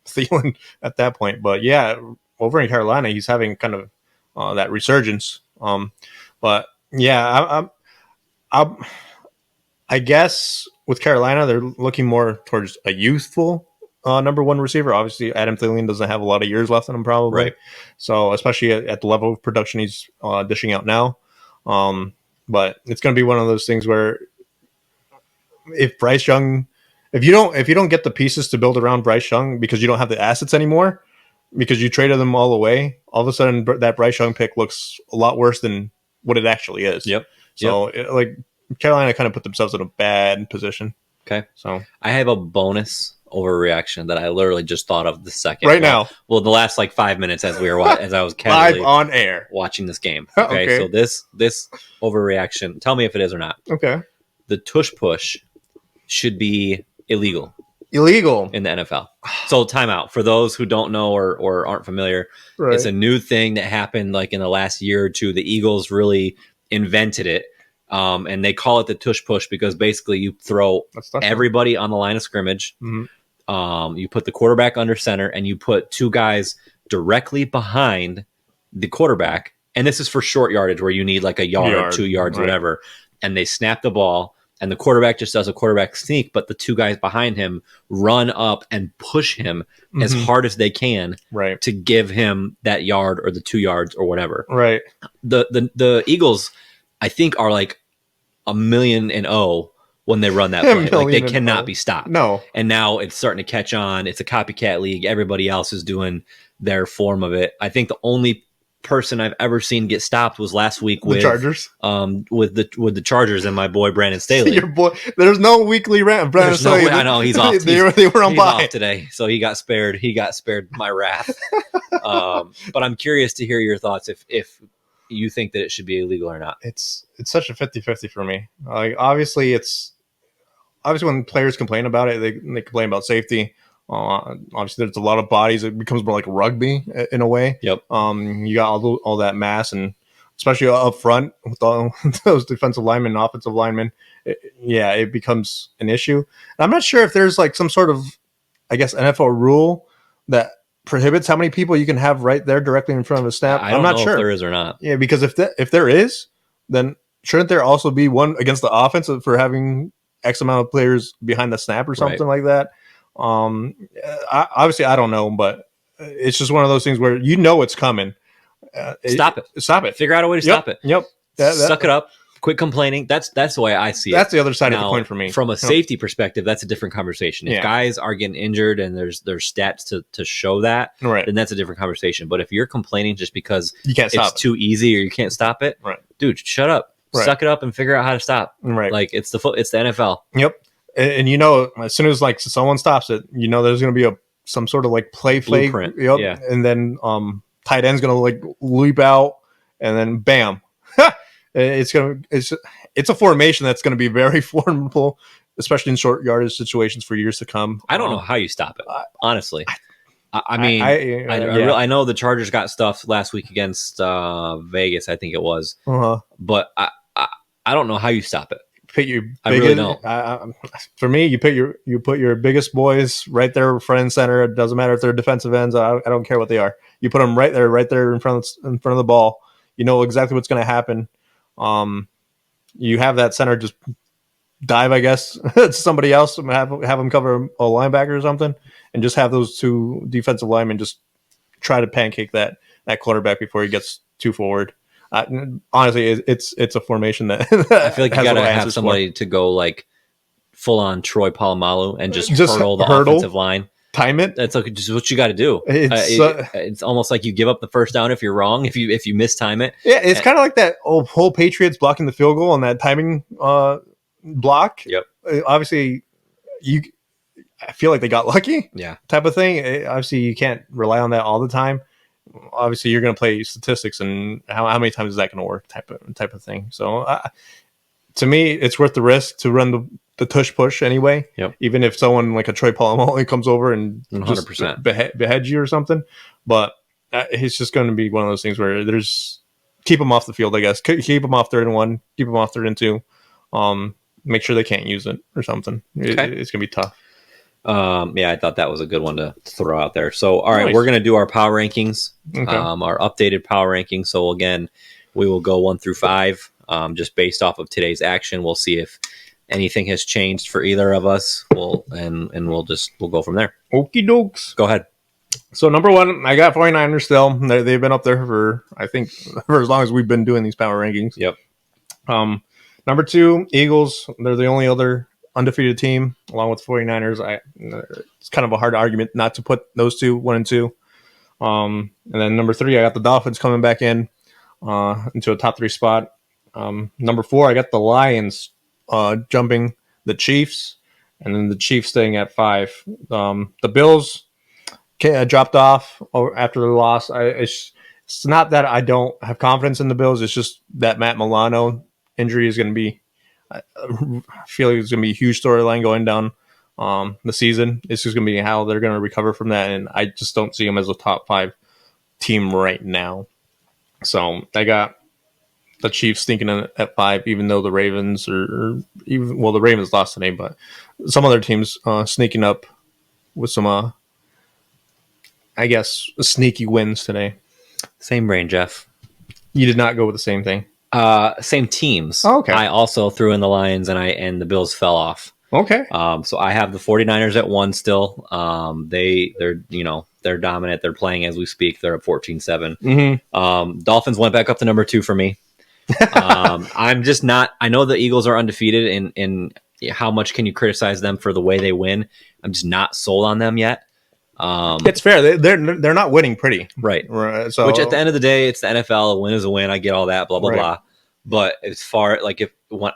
Thielen at that point. But yeah, over in Carolina, he's having kind of that resurgence. But yeah, I guess with Carolina, they're looking more towards a youthful number one receiver. Obviously, Adam Thielen doesn't have a lot of years left in him, probably. Right. So, especially at the level of production he's dishing out now. But it's going to be one of those things where if Bryce Young, if you don't get the pieces to build around Bryce Young because you don't have the assets anymore, because you traded them all away, all of a sudden that Bryce Young pick looks a lot worse than what it actually is. Yep. So, Carolina kind of put themselves in a bad position. Okay. So I have a bonus overreaction that I literally just thought of the second. now. Well, the last 5 minutes as we were as I was casually live on air watching this game. Okay. So this overreaction. Tell me if it is or not. Okay. The tush push should be illegal in the NFL. So timeout for those who don't know or aren't familiar. Right. It's a new thing that happened in the last year or two. The Eagles really invented it. And they call it the tush push because basically you throw everybody on the line of scrimmage. Mm-hmm. You put the quarterback under center and you put 2 guys directly behind the quarterback. And this is for short yardage where you need a yard 2 yards, whatever. And they snap the ball and the quarterback just does a quarterback sneak, but the 2 guys behind him run up and push him as hard as they can to give him that yard or the 2 yards or whatever. Right. The Eagles, I think, are 1,000,000 when they run that play. They cannot be stopped. No. And now it's starting to catch on. It's a copycat league. Everybody else is doing their form of it. I think the only person I've ever seen get stopped was last week with the Chargers. With the Chargers and my boy Brandon Staley. Your boy, there's no weekly rant. Brandon Staley. I know he's off. They were on bye today, so he got spared. He got spared my wrath. But I'm curious to hear your thoughts if you think that it should be illegal or not. It's such a 50-50 for me. Obviously when players complain about it, they complain about safety. Obviously, there's a lot of bodies. It becomes more like rugby in a way. Yep. You got all that mass, and especially up front with all those defensive linemen and offensive linemen, it becomes an issue. And I'm not sure if there's some sort of, I guess, NFL rule that prohibits how many people you can have right there directly in front of a snap. I'm not sure if there is or not. Yeah, because if there is, then shouldn't there also be one against the offense for having X amount of players behind the snap or something like that? Obviously, I don't know, but it's just one of those things where it's coming. Stop it. Figure out a way to stop it. Yep. Suck it up. Quit complaining. That's the way I see it. That's the other side of the coin for me. From a safety perspective, that's a different conversation. If guys are getting injured and there's stats to show that, then that's a different conversation. But if you're complaining just because it's too easy or you can't stop it, dude, shut up. Suck it up and figure out how to stop. Right. It's the NFL. Yep. And as soon as someone stops it, there's going to be some sort of play blueprint. Yep. Yeah. And then tight end's going to leap out, and then bam, it's a formation that's going to be very formidable, especially in short yardage situations for years to come. I don't know how you stop it, honestly. I know the Chargers got stuffed last week against Vegas, I think it was, but I don't know how you stop it. put your I really don't. For me, you put your biggest boys right there, front and center. It doesn't matter if they're defensive ends. I don't care what they are. You put them right there in front of the ball. You know exactly what's going to happen. You have that center just dive, I guess, to somebody else and have them cover a linebacker or something, and just have those two defensive linemen just try to pancake that quarterback before he gets too forward. Honestly, it's a formation that I feel like you got to have somebody to go like full on Troy Polamalu and just hurdle the offensive line. Time it. That's like just what you got to do. It's almost like you give up the first down if you're wrong, if you mistime it. Yeah, it's kind of like that whole Patriots blocking the field goal on that timing block. Yep. Obviously, I feel like they got lucky. Yeah. Type of thing. Obviously, you can't rely on that all the time. Obviously, you're going to play statistics and how many times is that going to work type of thing. So, to me, it's worth the risk to run the tush push anyway. Yep. Even if someone like a Troy Polamalu comes over and 100% just behead you or something. But it's just going to be one of those things where there's keep them off the field, I guess. Keep them off 3rd and 1. Keep them off 3rd and 2. Make sure they can't use it or something. It's going to be tough. Yeah, I thought that was a good one to throw out there. So, all right, nice. We're going to do our power rankings, Okay. Our updated power rankings. So, again, we will go 1 through 5, just based off of today's action. We'll see if anything has changed for either of us. We'll go from there. Okie dokes. Go ahead. So, number 1, I got 49ers still. They've been up there for, I think, for as long as we've been doing these power rankings. Yep. Number 2, Eagles. They're the only other undefeated team, along with 49ers. It's kind of a hard argument not to put those two, 1 and 2. And then number 3, I got the Dolphins coming back into a top 3 spot. Number 4, I got the Lions jumping the Chiefs, and then the Chiefs staying at 5. The Bills dropped off after the loss. It's not that I don't have confidence in the Bills. It's just that Matt Milano injury is going to be, I feel like it's going to be a huge storyline going down the season. It's just going to be how they're going to recover from that, and I just don't see them as a top 5 team right now. So I got the Chiefs sneaking in at 5, even though the Ravens the Ravens lost today, but some other teams sneaking up with some, I guess, sneaky wins today. Same brain, Jeff. You did not go with the same thing. Same teams. Oh, okay. I also threw in the Lions, and the Bills fell off. Okay. So I have the 49ers at 1 still. They're dominant. They're playing as we speak. They're at 14-7. Mm-hmm. Dolphins went back up to number 2 for me. I'm just not. I know the Eagles are undefeated, and how much can you criticize them for the way they win? I'm just not sold on them yet. It's fair. They're not winning pretty, right? So, which at the end of the day, it's the NFL. A win is a win. I get all that. Blah blah blah. But as far like the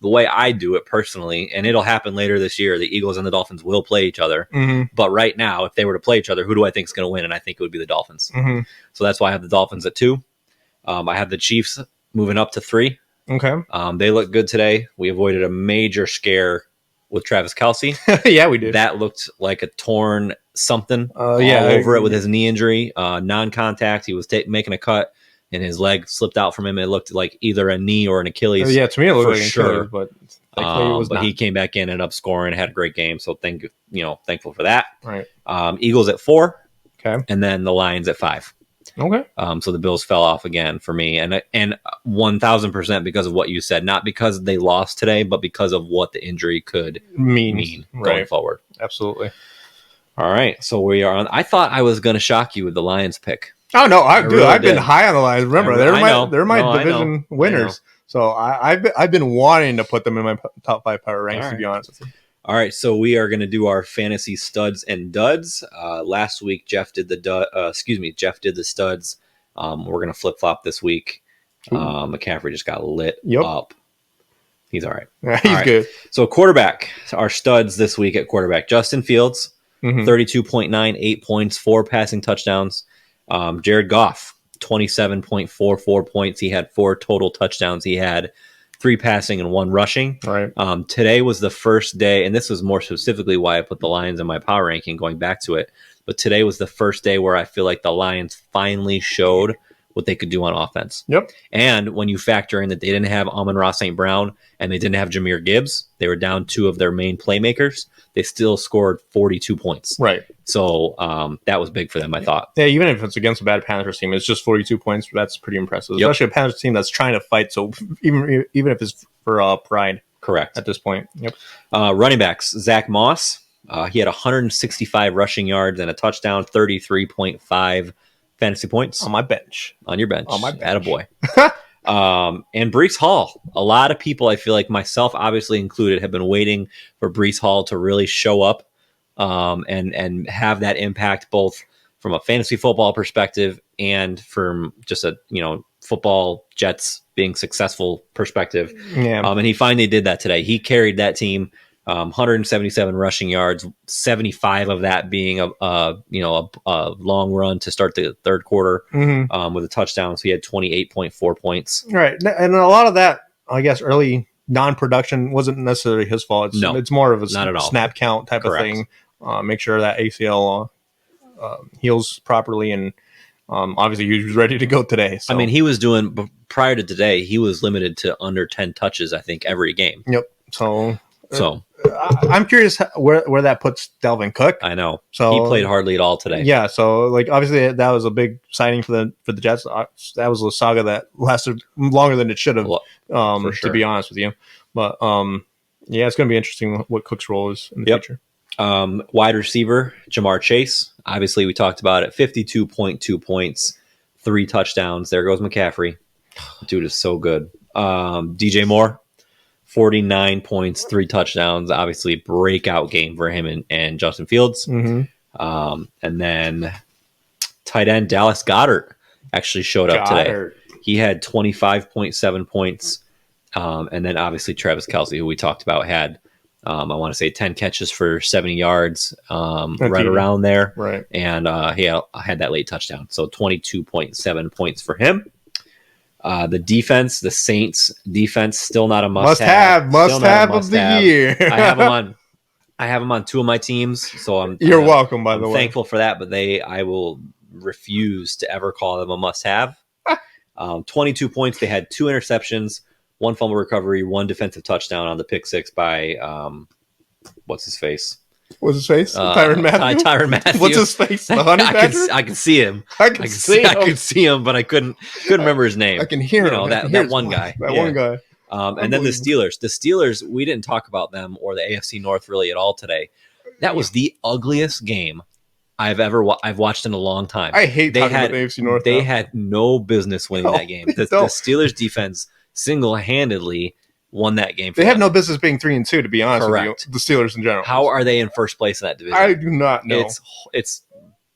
way I do it personally, and it'll happen later this year, the Eagles and the Dolphins will play each other. Mm-hmm. But right now, if they were to play each other, who do I think is going to win? And I think it would be the Dolphins. Mm-hmm. So that's why I have the Dolphins at 2. I have the Chiefs moving up to 3. Okay. They look good today. We avoided a major scare with Travis Kelce. Yeah, we did. That looked like a torn something all yeah, over it with his knee injury. Non-contact. He was making a cut, and his leg slipped out from him. It looked like either a knee or an Achilles. Yeah, to me it looked like sure. Achilles, but thankfully it was not. He came back in, ended up scoring, had a great game. So thankful for that. Right. Eagles at 4. Okay. And then the Lions at 5. Okay. So the Bills fell off again for me, and 1,000% because of what you said, not because they lost today, but because of what the injury could mean going forward. Absolutely. All right, so we are on. I thought I was going to shock you with the Lions pick. Oh no, I've really been high on the Lions. Remember, they're my division winners. So I've been wanting to put them in my top 5 power ranks. Right. To be honest with you. All right, so we are going to do our fantasy studs and duds. Last week, Jeff did the studs. We're going to flip flop this week. McCaffrey just got lit up. He's all right. Yeah, he's good. So quarterback, our studs this week at quarterback: Justin Fields, 32.9, 8 points, 4 passing touchdowns. Jared Goff, 27.44 points. He had 4 total touchdowns. He had 3 passing and 1 rushing. Right. Today was the first day, and this was more specifically why I put the Lions in my power ranking, going back to it. But today was the first day where I feel like the Lions finally showed what they could do on offense. Yep. And when you factor in that they didn't have Amon-Ra St. Brown and they didn't have Jahmyr Gibbs, they were down 2 of their main playmakers. They still scored 42 points. Right. So that was big for them, I thought. Yeah, even if it's against a bad Panthers team, it's just 42 points. That's pretty impressive, especially a Panthers team that's trying to fight. So even if it's for pride. Correct. At this point. Yep. Running backs, Zach Moss. He had 165 rushing yards and a touchdown, 33.5 fantasy points. On my bench. On your bench. On my bench. Attaboy. And Breece Hall. A lot of people, I feel like myself obviously included, have been waiting for Breece Hall to really show up and have that impact both from a fantasy football perspective and from just a football Jets being successful perspective. Yeah. And he finally did that today. He carried that team. 177 rushing yards, 75 of that being a long run to start the third quarter with a touchdown. So he had 28.4 points. Right, and a lot of that, I guess, early non-production wasn't necessarily his fault. It's more of a snap count type of thing. Make sure that ACL heals properly, and obviously he was ready to go today. So. I mean, he was doing prior to today. He was limited to under 10 touches, I think, every game. Yep. So. I'm curious where that puts Dalvin Cook. I know. So he played hardly at all today. Yeah. So obviously that was a big signing for the Jets. That was a saga that lasted longer than it should have. For sure. To be honest with you, but it's going to be interesting what Cook's role is in the future. Wide receiver Jamar Chase. Obviously, we talked about it. 52.2 points, 3 touchdowns. There goes McCaffrey. Dude is so good. DJ Moore. 49 points, 3 touchdowns. Obviously, breakout game for him and Justin Fields. And then tight end Dallas Goedert actually showed up today. He had 25.7 points. And then obviously Travis Kelce, who we talked about, had, I want to say 10 catches for 70 yards, right around there. Right. And he had that late touchdown. So 22.7 points for him. The defense, the Saints defense, still not a must-have. Must-have of the year. I have them on 2 of my teams, so You're welcome, by the way. Thankful for that, but I will refuse to ever call them a must-have. 22 points. They had 2 interceptions, 1 fumble recovery, 1 defensive touchdown on the pick 6 by what's his face? What's his face? Tyrann Mathieu. Tyrann Mathieu. What's his face? The honey badger? I can see him. I can see him, but I couldn't remember his name. I can hear him. That one guy. One guy. And then the Steelers. The Steelers, we didn't talk about them or the AFC North really at all today. That was the ugliest game I've watched in a long time. I hate talking about the AFC North. They had no business winning that game. The Steelers defense single-handedly won that game. They have no business being 3-2, to be honest with you. The Steelers in general. How are they in first place in that division? I do not know. It's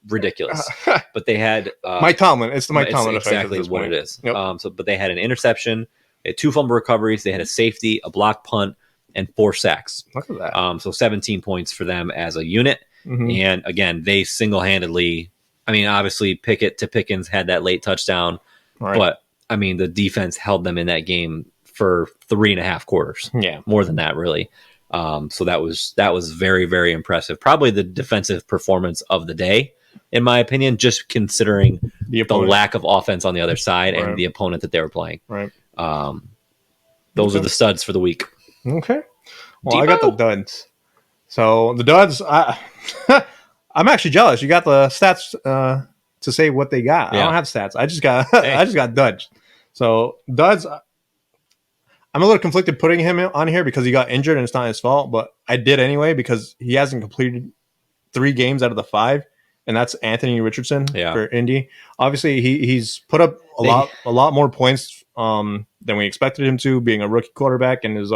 ridiculous. But they had Mike Tomlin. It's the Mike Tomlin effect. Exactly what it is. Yep. But they had an interception, they had 2 fumble recoveries, they had a safety, a block punt, and 4 sacks. Look at that. So 17 points for them as a unit. And again, they single-handedly. I mean, obviously Pickett to Pickens had that late touchdown, but I mean the defense held them in that game for 3.5 quarters. Yeah, more than that, really. So that was very, very impressive. Probably the defensive performance of the day, in my opinion, just considering the lack of offense on the other side and the opponent that they were playing. Right. Those are the studs for the week. Okay. Well, I got the duds. So the duds, I'm actually jealous. You got the stats to say what they got. I don't have stats. I just got duds. So duds. I'm a little conflicted putting him on here because he got injured and it's not his fault, but I did anyway because he hasn't completed 3 games out of the 5, and that's Anthony Richardson for Indy. Obviously, he's put up a lot more points than we expected him to, being a rookie quarterback in his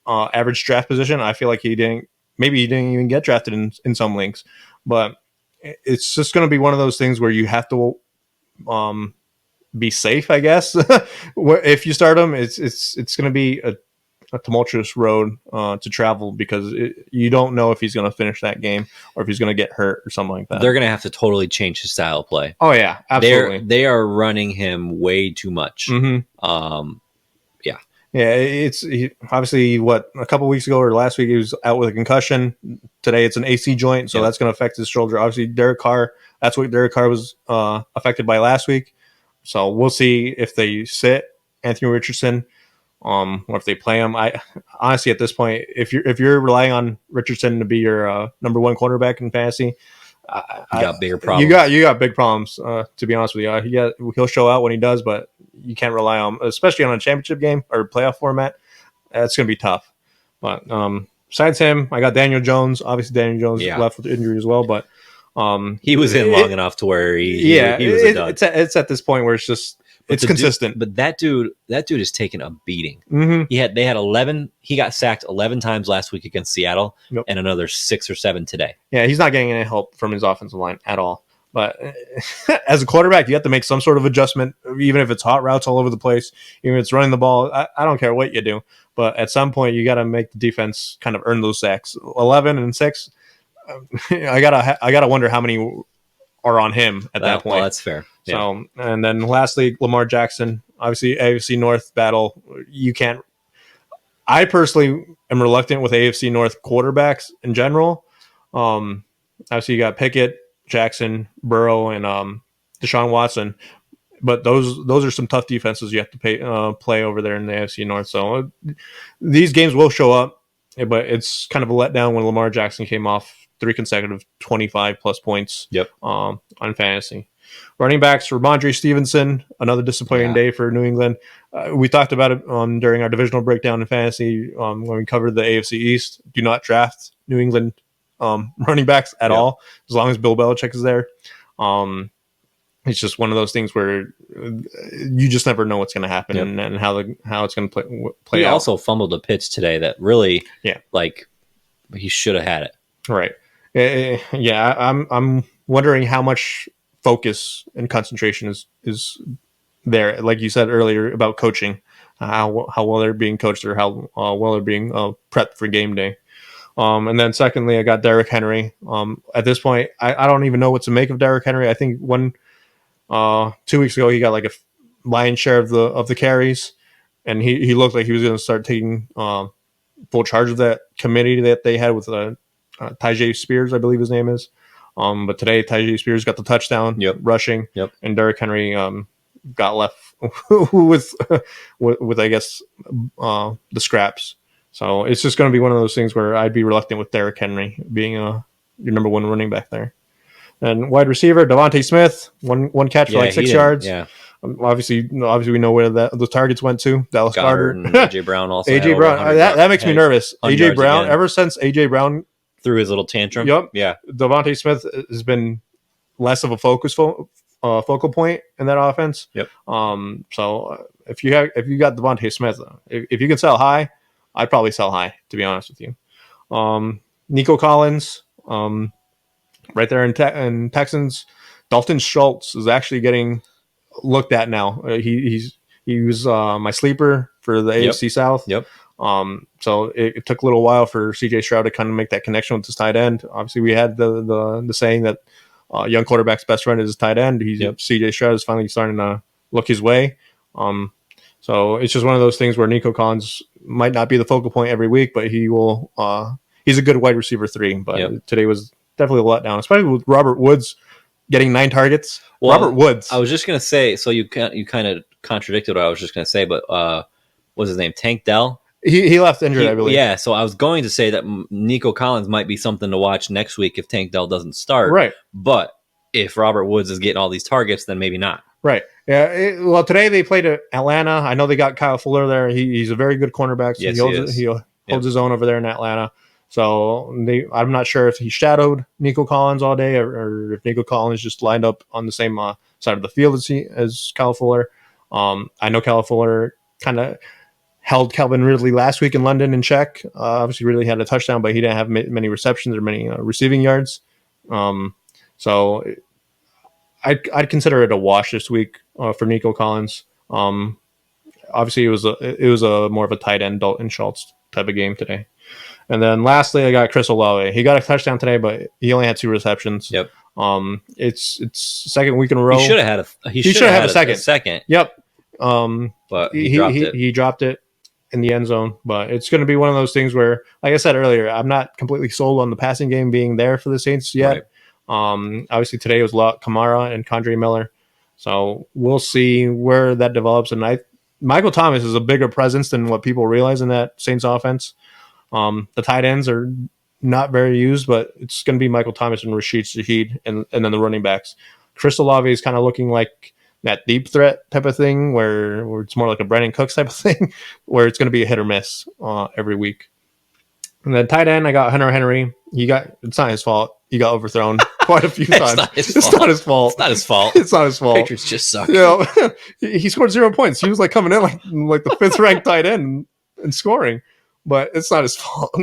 average draft position. I feel like he didn't even get drafted in some leagues, but it's just going to be one of those things where you have to be safe, I guess. If you start him, it's going to be a tumultuous road to travel because you don't know if he's going to finish that game or if he's going to get hurt or something like that. They're going to have to totally change his style of play. Oh yeah, absolutely. They are running him way too much. Yeah, it's obviously a couple weeks ago or last week he was out with a concussion. Today it's an AC joint, so that's going to affect his shoulder. Obviously, Derek Carr. That's what Derek Carr was affected by last week. So we'll see if they sit Anthony Richardson, or if they play him. I honestly, at this point, if you're relying on Richardson to be your number one quarterback in fantasy, You got bigger problems. You got big problems. To be honest with you, he'll show out when he does, but you can't rely on, especially on a championship game or playoff format. That's going to be tough. But besides him, I got Daniel Jones. Obviously, Daniel Jones left with injury as well, but he was in long enough to where he was a dud. It's at this point where it's just consistent. But that dude is taking a beating. Mm-hmm. They had 11. He got sacked 11 times last week against Seattle, and another 6 or 7 today. Yeah, he's not getting any help from his offensive line at all. But as a quarterback, you have to make some sort of adjustment, even if it's hot routes all over the place, even if it's running the ball. I don't care what you do, but at some point you got to make the defense kind of earn those sacks. 11 and 6. I gotta wonder how many are on him at that point. Well, that's fair. Yeah. So, and then lastly, Lamar Jackson. Obviously, AFC North battle. You can't. I personally am reluctant with AFC North quarterbacks in general. Obviously, you got Pickett, Jackson, Burrow, and Deshaun Watson. But those are some tough defenses you have to play over there in the AFC North. So these games will show up, but it's kind of a letdown when Lamar Jackson came off 3 consecutive 25-plus points on fantasy. Running backs, Ramondre Stevenson, another disappointing day for New England. We talked about it during our divisional breakdown in fantasy when we covered the AFC East. Do not draft New England running backs at all, as long as Bill Belichick is there. It's just one of those things where you just never know what's going to happen and how it's going to play he out. He also fumbled a pitch today that really, he should have had it. Right. Yeah, I'm wondering how much focus and concentration is there. Like you said earlier about coaching, how well they're being coached or how well they're being prepped for game day. And then secondly, I got Derrick Henry. At this point, I don't even know what to make of Derrick Henry. I think 2 weeks ago he got like a lion's share of the carries, and he looked like he was going to start taking full charge of that committee that they had with Tyjae Spears, I believe his name is. But today Tyjae Spears got the touchdown rushing, and Derrick Henry got left with I guess the scraps. So it's just going to be one of those things where I'd be reluctant with Derrick Henry being your number one running back there. And wide receiver Devontae Smith, one catch for like 6 yards. Yeah. Obviously we know where the targets went to. Dallas Goedert and AJ Brown also. AJ Brown, that makes me nervous. AJ Brown, ever since AJ Brown threw his little tantrum. Yeah. Devontae Smith has been less of a focal point in that offense. So if you got Devontae Smith, if you can sell high, I'd probably sell high, to be honest with you. Nico Collins, right there in Texans. Dalton Schultz is actually getting looked at now. He was my sleeper for the AFC South. So it took a little while for CJ Stroud to kind of make that connection with his tight end. Obviously, we had the saying that young quarterback's best friend is his tight end. CJ Stroud is finally starting to look his way. So it's just one of those things where Nico Collins might not be the focal point every week, but he will. He's a good wide receiver 3. But today was definitely a letdown, especially with Robert Woods getting 9 targets. Well, Robert Woods. I was just gonna say. So you kind of contradicted what I was just gonna say, but what's his name? Tank Dell. He left injured, I believe. Yeah, so I was going to say that Nico Collins might be something to watch next week if Tank Dell doesn't start. Right. But if Robert Woods is getting all these targets, then maybe not. Right. Yeah. Well, today they played at Atlanta. I know they got Kyle Fuller there. He's a very good cornerback. So he holds his own over there in Atlanta. So I'm not sure if he shadowed Nico Collins all day or if Nico Collins just lined up on the same side of the field as Kyle Fuller. I know Kyle Fuller kind of held Calvin Ridley last week in London in check. Obviously, Ridley had a touchdown, but he didn't have many receptions or many receiving yards. So I'd consider it a wash this week for Nico Collins. Obviously, it was a more of a tight end Dalton Schultz type of game today. And then lastly, I got Chris Olave. He got a touchdown today, but he only had 2 receptions. It's second week in a row. He should have had a second. But he dropped it in the end zone. But it's going to be one of those things where, like I said earlier, I'm not completely sold on the passing game being there for the Saints yet. Obviously, today was Kamara and Kondre Miller. So we'll see where that develops. And Michael Thomas is a bigger presence than what people realize in that Saints offense. The tight ends are not very used, but it's going to be Michael Thomas and Rashid Shaheed, and then the running backs. Chris Olave is kind of looking like that deep threat type of thing, where it's more like a Brandon Cooks type of thing, where it's going to be a hit or miss every week. And then tight end, I got Hunter Henry. It's not his fault. He got overthrown quite a few times. It's not his fault. It's not his fault. It's not his fault. It's not his fault. Patriots just suck. He scored 0 points. He was like coming in like the fifth ranked tight end and scoring, but it's not his fault.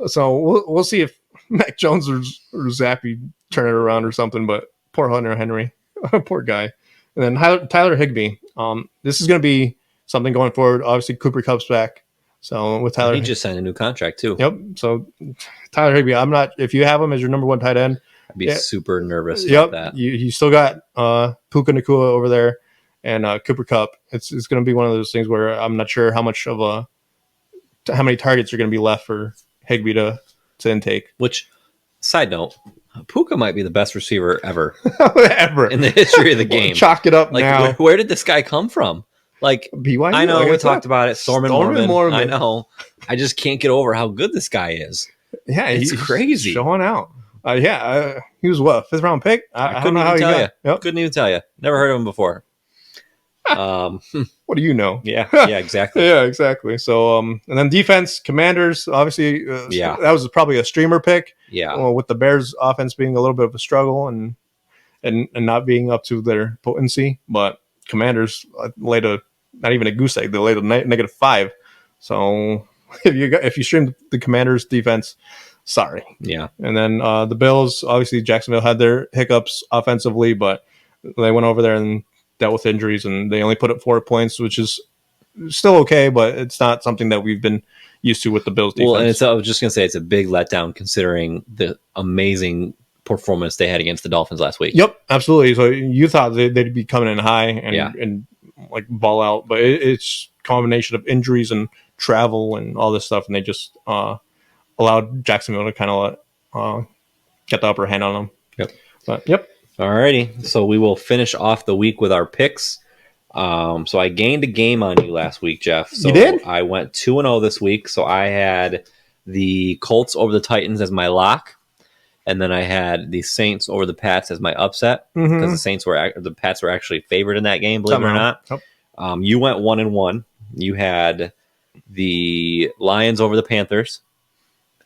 So we'll see if Mac Jones or Zappy turn it around or something. But poor Hunter Henry, poor guy. And then Tyler Higbee. This is going to be something going forward. Obviously, Cooper Kupp's back. So with Tyler, he just signed a new contract too. Yep. So Tyler Higbee, I'm not. If you have him as your number one tight end, I'd be super nervous about that. You still got Puka Nacua over there and Cooper Kupp. It's going to be one of those things where I'm not sure how many targets are going to be left for Higbee to intake. Which, side note, Puka might be the best receiver ever in the history of the game. Chalk it up like, now. Where did this guy come from? Like, BYU, I know like we talked about it. Stormin Mormon. Mormon. I know. I just can't get over how good this guy is. Yeah, it's crazy. Showing out. He was what, 5th round pick? I don't know how he got it. Yep. Couldn't even tell you. Never heard of him before. What do you know? Yeah, exactly. Yeah, exactly. So, and then defense, Commanders, obviously, that was probably a streamer pick. Yeah. With the Bears' offense being a little bit of a struggle and not being up to their potency, but Commanders laid not even a goose egg. They laid a -5. So if you stream the Commanders' defense, sorry. Yeah. And then the Bills, obviously Jacksonville had their hiccups offensively, but they went over there and dealt with injuries, and they only put up 4 points, which is still okay, but it's not something that we've been used to with the Bills defense. Well, and I was just going to say it's a big letdown considering the amazing performance they had against the Dolphins last week. Yep, absolutely. So you thought they'd be coming in high and like ball out, but it's a combination of injuries and travel and all this stuff, and they just allowed Jacksonville to kind of get the upper hand on them. Yep. But yep. Alrighty, so we will finish off the week with our picks. So I gained a game on you last week, Jeff. So you did? I went 2-0 this week. So I had the Colts over the Titans as my lock, and then I had the Saints over the Pats as my upset because the Pats were actually favored in that game, believe it or not. Yep. You went 1-1. You had the Lions over the Panthers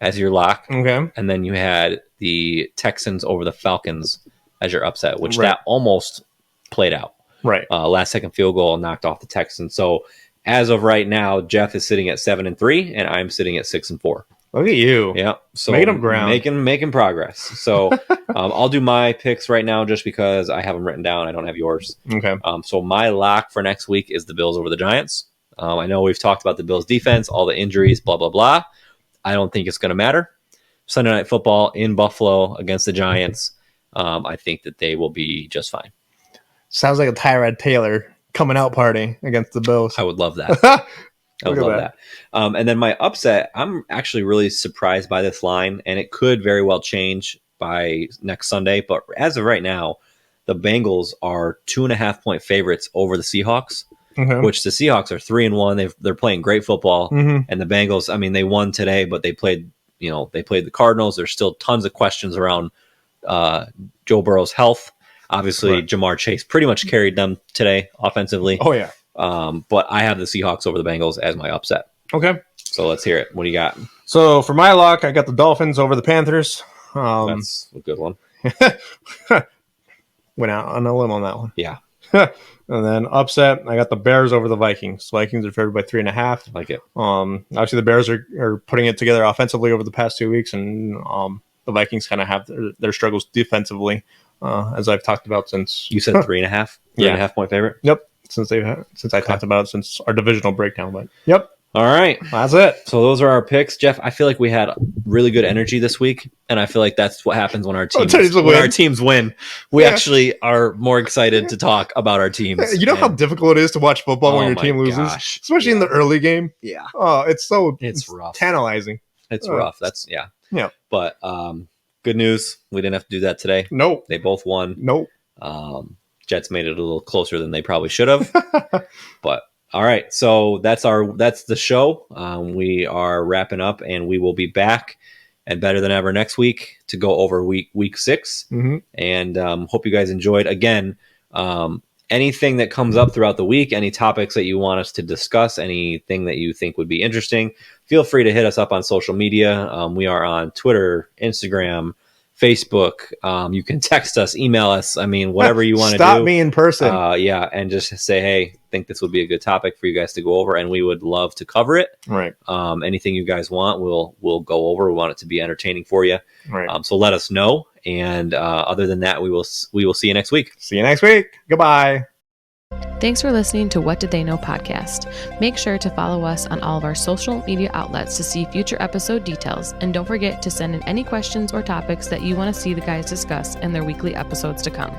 as your lock, Okay. and then you had the Texans over the Falcons as your upset, which that almost played out. Right. Last second field goal knocked off the Texans. So as of right now, Jeff is sitting at 7-3, and I'm sitting at 6-4. Look at you. Yeah. So making up ground. Making progress. So I'll do my picks right now just because I have them written down. I don't have yours. Okay. So my lock for next week is the Bills over the Giants. I know we've talked about the Bills defense, all the injuries, blah, blah, blah. I don't think it's going to matter. Sunday Night Football in Buffalo against the Giants. I think that they will be just fine. Sounds like a Tyrod Taylor coming out party against the Bills. I would love that. I would love that. And then my upset, I'm actually really surprised by this line, and it could very well change by next Sunday. But as of right now, the Bengals are 2.5-point favorites over the Seahawks, which the Seahawks are 3-1. They're playing great football, and the Bengals, I mean, they won today, but they played the Cardinals. There's still tons of questions around Joe Burrow's health. Obviously, right. Jamar Chase pretty much carried them today offensively. Oh, yeah. But I have the Seahawks over the Bengals as my upset. Okay. So let's hear it. What do you got? So for my lock, I got the Dolphins over the Panthers. That's a good one. Went out on a limb on that one. Yeah. And then upset, I got the Bears over the Vikings. Vikings are favored by 3.5. I like it. Obviously, the Bears are putting it together offensively over the past 2 weeks, and the Vikings kind of have their struggles defensively, as I've talked about since. You said 3.5? 3.5-point favorite? Yep. Since I talked about it since our divisional breakdown. But yep. All right. That's it. So those are our picks. Jeff, I feel like we had really good energy this week, and I feel like that's what happens when our teams win. We actually are more excited to talk about our teams. You know how difficult it is to watch football when your team loses? Especially in the early game? Yeah. Oh, it's rough. Tantalizing. It's rough. That's Yeah. But good news. We didn't have to do that today. Nope. They both won. Nope. Jets made it a little closer than they probably should have. But all right, so that's the show. We are wrapping up, and we will be back and better than ever next week to go over week 6. Mm-hmm. And hope you guys enjoyed. Again, anything that comes up throughout the week, any topics that you want us to discuss, anything that you think would be interesting, feel free to hit us up on social media. We are on Twitter, Instagram, Facebook. You can text us, email us. I mean, whatever you want to do. Stop me in person. Yeah, and just say, hey, think this would be a good topic for you guys to go over, and we would love to cover it. Right. Anything you guys want, we'll go over. We want it to be entertaining for you. Right. So let us know. And other than that, we will see you next week. See you next week. Goodbye. Thanks for listening to What Did They Know podcast. Make sure to follow us on all of our social media outlets to see future episode details. And don't forget to send in any questions or topics that you want to see the guys discuss in their weekly episodes to come.